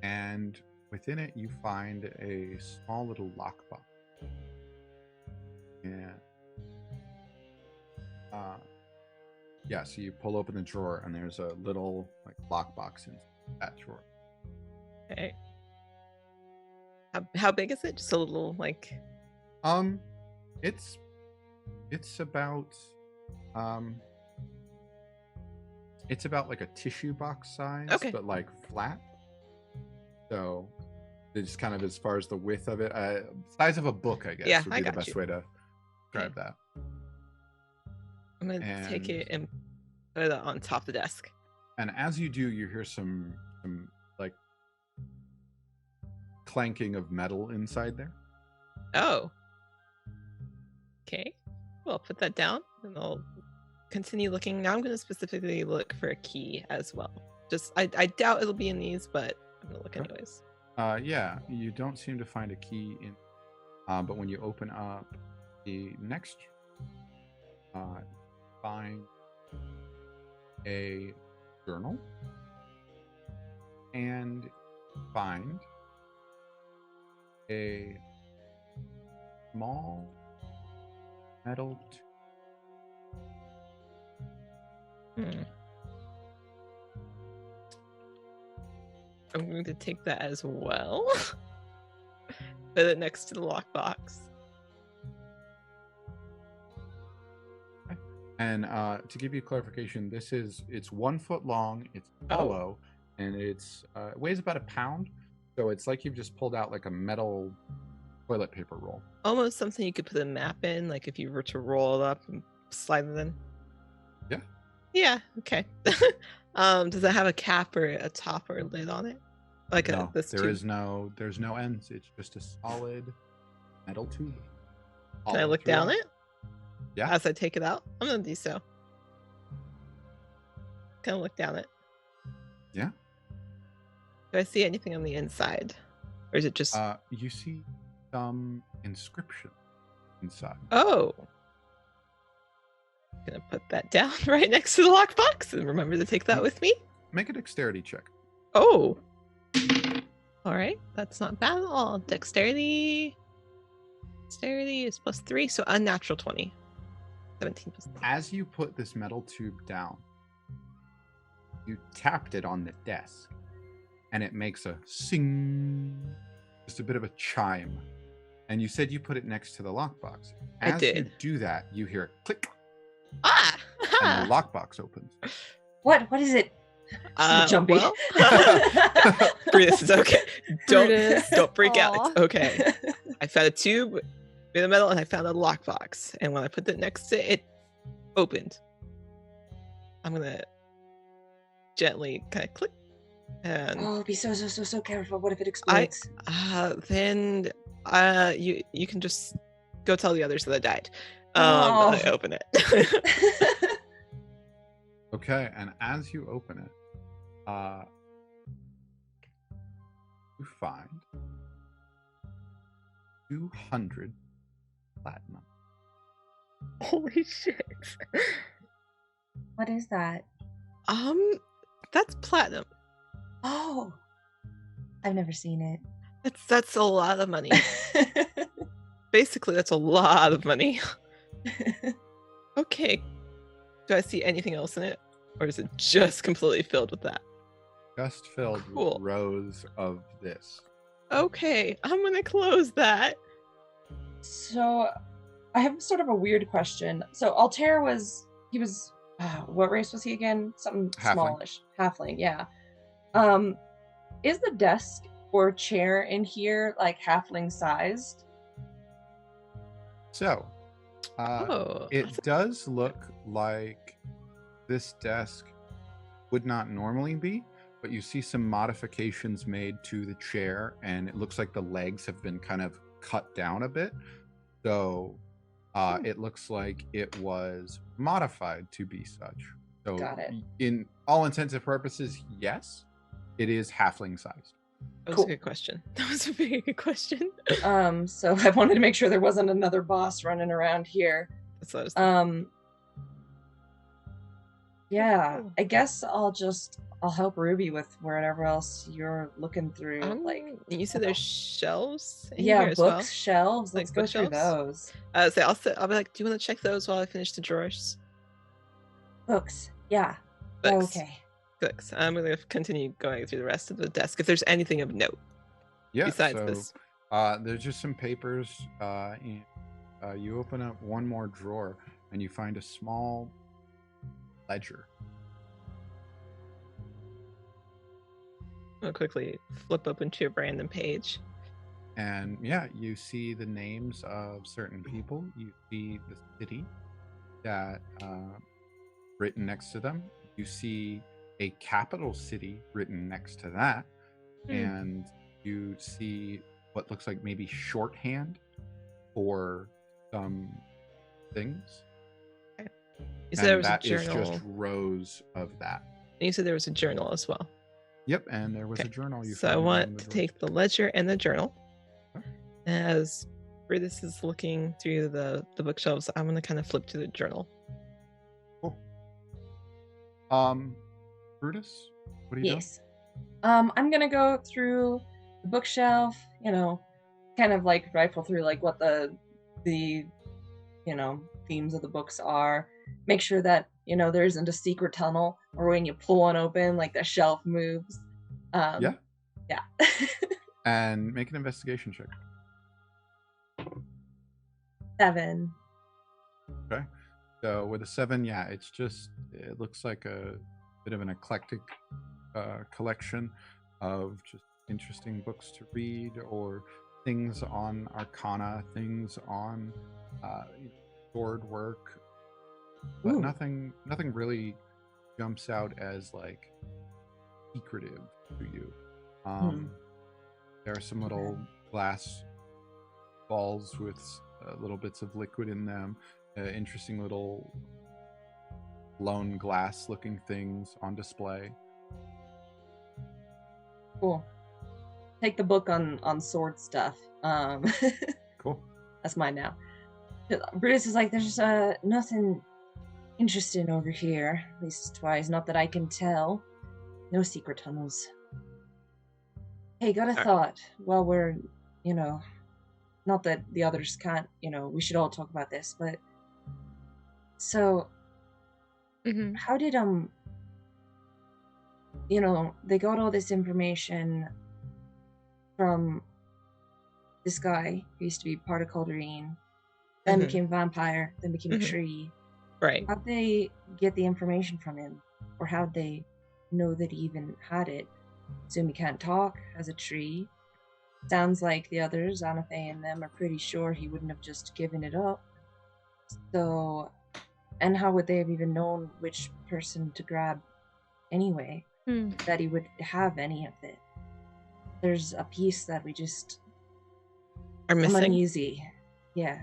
and within it you find a small little lockbox. And yeah, so you pull open the drawer, and there's a little like lockbox in that drawer. Okay. How big is it? Just a little like. It's about it's about like a tissue box size, Okay. but like flat. So it's kind of as far as the width of it, size of a book, I guess. Yeah, would I be the got best you. way to describe that. I'm gonna take it and put it on top of the desk. And as you do, you hear some like clanking of metal inside there. Oh. Okay. Well, I'll put that down and I'll continue looking. Now I'm going to specifically look for a key as well. Just, I doubt it'll be in these, but I'm going to look anyways. Yeah, you don't seem to find a key in, but when you open up the next, find a journal and find a small metal I'm going to take that as well. Put it next to the lockbox. And to give you clarification, it's 1 foot long, it's hollow, and it weighs about a pound. So it's like you've just pulled out like a metal toilet paper roll. Almost something you could put a map in, like if you were to roll it up and slide it in. Yeah. Yeah, okay. Does it have a cap or a top or a lid on it? Like No, this there's tube? no ends. It's just a solid metal tube. Can I Hollow look down throughout. it? Yeah. As I take it out? I'm gonna do so. Can I look down it? Yeah. Do I see anything on the inside? Or is it just You see some inscription inside. Oh. Gonna put that down right next to the lockbox and remember to take that with me. Make a dexterity check. Oh. All right, that's not bad at all. Dexterity is +3, so unnatural 20. 17 plus 3. As you put this metal tube down, you tapped it on the desk, and it makes a sing, just a bit of a chime. And you said you put it next to the lockbox. I As you did. do that, you hear a click, Ah! and the lockbox opens. What is it? Jumpy. Well, Brutus, it's okay. Brutus. Don't freak out. Aw. It's okay. I found a tube in the metal and I found a lockbox. And when I put it next to it, it opened. I'm gonna gently kind of click and Oh, be so careful. What if it explodes? then you can just go tell the others that I died. Oh. I open it. Okay, and as you open it, you find 200 platinum. Holy shit. What is that? That's platinum. Oh, I've never seen it. That's a lot of money. Basically, that's a lot of money. Okay. Do I see anything else in it? Or is it just completely filled with that? Just filled Cool. with rows of this. Okay, I'm gonna close that. So, I have sort of a weird question. So, Altair what race was he again? Something Halfling. smallish. Halfling, yeah. Is the desk or chair in here like halfling sized? So, it That's does look like this desk would not normally be, but you see some modifications made to the chair, and it looks like the legs have been kind of cut down a bit. So, it looks like it was modified to be such. So, Got it. in all intents and purposes, yes, it is halfling sized. That was Cool. a good question. That was a very good question. So I wanted to make sure there wasn't another boss running around here. That's what I was thinking. Yeah, Cool. I guess I'll help Ruby with whatever else you're looking through. You said there's shelves in Yeah, here as books, well? shelves. Like Let's go through bookshelves? those. I'll be like, do you want to check those while I finish the drawers? Books. Yeah. Books. Okay. Books. I'm going to continue going through the rest of the desk if there's anything of note Yeah, besides so this. there's just some papers, and you open up one more drawer, and you find a small ledger. I'll quickly flip open to a random page. And yeah, you see the names of certain people. You see the city that written next to them. You see a capital city written next to that. And you see what looks like maybe shorthand for some things. You said there And was a that is journal. just rows of that. And you said there was a journal as well. Yep, and there was Okay. a journal. You So I found in want the to drawer. take the ledger and the journal. Okay. As Brutus is looking through the bookshelves, I'm going to kind of flip to the journal. Cool. Brutus, what are you Yes. I'm gonna go through the bookshelf, kind of like rifle through like what the themes of the books are. Make sure that, there isn't a secret tunnel or when you pull one open, like the shelf moves. Yeah. Yeah. And make an investigation check. 7. Okay. So with a 7, yeah, it looks like a bit of an eclectic collection of just interesting books to read, or things on arcana, things on sword work, but Ooh. nothing really jumps out as like secretive to you. There are some little glass balls with little bits of liquid in them, interesting little blown glass looking things on display. Cool. Take the book on sword stuff. Cool. That's mine now. Brutus is like, there's nothing interesting over here, at least twice, not that I can tell. No secret tunnels. Hey, got a thought. While we're, not that the others can't, we should all talk about this, but so how did they got all this information from this guy who used to be part of Cauldareen, then became a vampire, then became a tree. Right. How'd they get the information from him? Or how'd they know that he even had it? Assume he can't talk as a tree. Sounds like the others, Anafe and them, are pretty sure he wouldn't have just given it up. So, and how would they have even known which person to grab anyway? That he would have any of it? There's a piece that we just are missing. I'm uneasy. Yeah.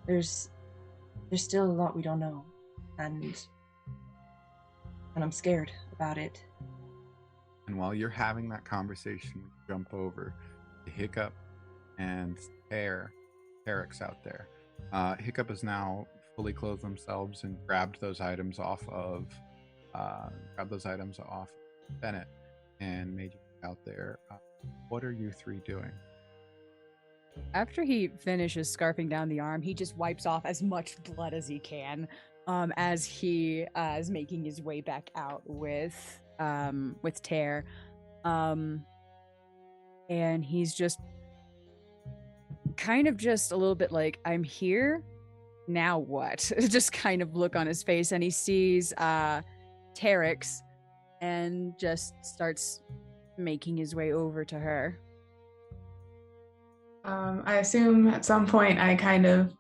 There's still a lot we don't know. And I'm scared about it. And while you're having that conversation, we jump over to Hiccup and Eric's out there. Hiccup has now fully clothed themselves and grabbed those items off of Bennett and made you out there. What are you three doing? After he finishes scarfing down the arm, he just wipes off as much blood as he can, as he is making his way back out with Tear, and he's just kind of just a little bit like, I'm here, now what? Just kind of look on his face, and he sees Terex and just starts making his way over to her. I assume at some point I kind of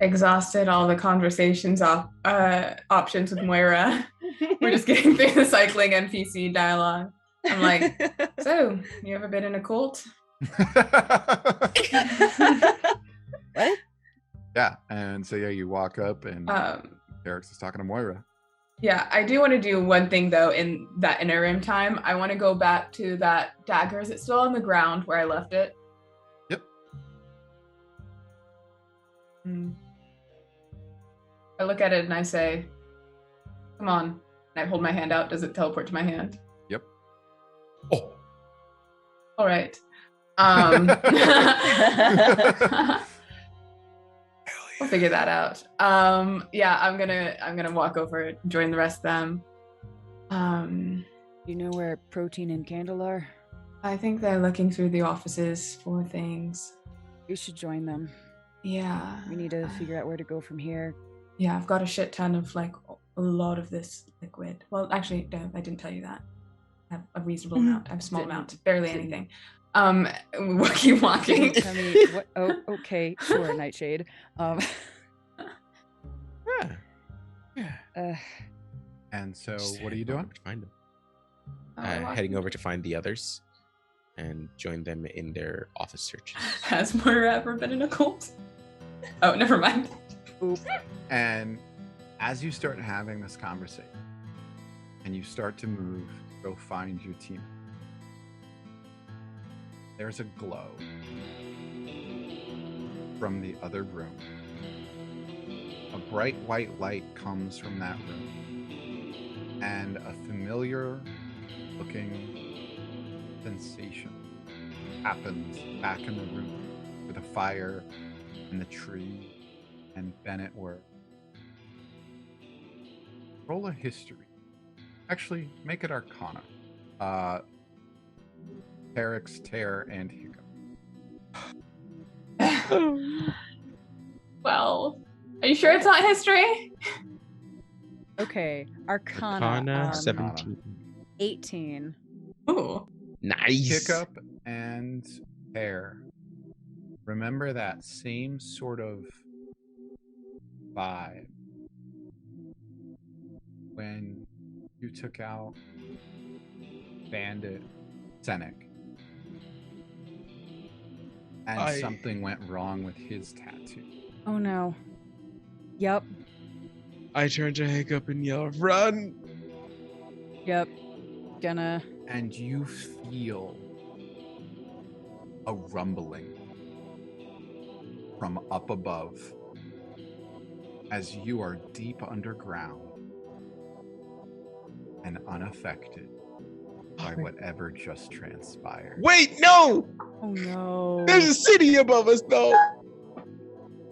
exhausted all the conversations options with Moira. We're just getting through the cycling NPC dialogue. I'm like, so, you ever been in a cult? What? Yeah, and so you walk up and Eric's is talking to Moira. Yeah, I do want to do one thing though in that interim time. I want to go back to that dagger. Is it still on the ground where I left it? Yep. I look at it and I say, come on. And I hold my hand out. Does it teleport to my hand? Yep. Oh. All right. We'll figure that out. Yeah, I'm gonna walk over, join the rest of them. You know where Protein and Candle are? I think they're looking through the offices for things. We should join them. Yeah. We need to figure out where to go from here. Yeah, I've got a shit ton of a lot of this liquid. Well, actually, no, I didn't tell you that. I have a reasonable amount. I have a small amount, barely anything. We'll keep walking. Tell me what? Oh, okay, sure, Nightshade. And so, what are you doing? To find them. Heading over to find the others and join them in their office searches. Has Moira ever been in a cult? Oh, never mind. Oop. And as you start having this conversation and you start to move, go find your team, there's a glow from the other room. A bright white light comes from that room, and a familiar looking sensation happens back in the room where the fire and the tree and Bennett were. Roll a history. Actually, make it Arcana. Terex, Tear, and Hiccup. Well, are you sure it's not history? Okay, Arcana. Arcana 17. 18. Ooh. Nice. Hiccup and Tear. Remember that same sort of vibe when you took out Bandit Senek and something went wrong with his tattoo. Oh no. Yep. I turn to Hiccup and yell, "Run!" Yep. Gonna. And you feel a rumbling from up above as you are deep underground and unaffected by whatever just transpired. Wait, no! Oh no. There's a city above us, though.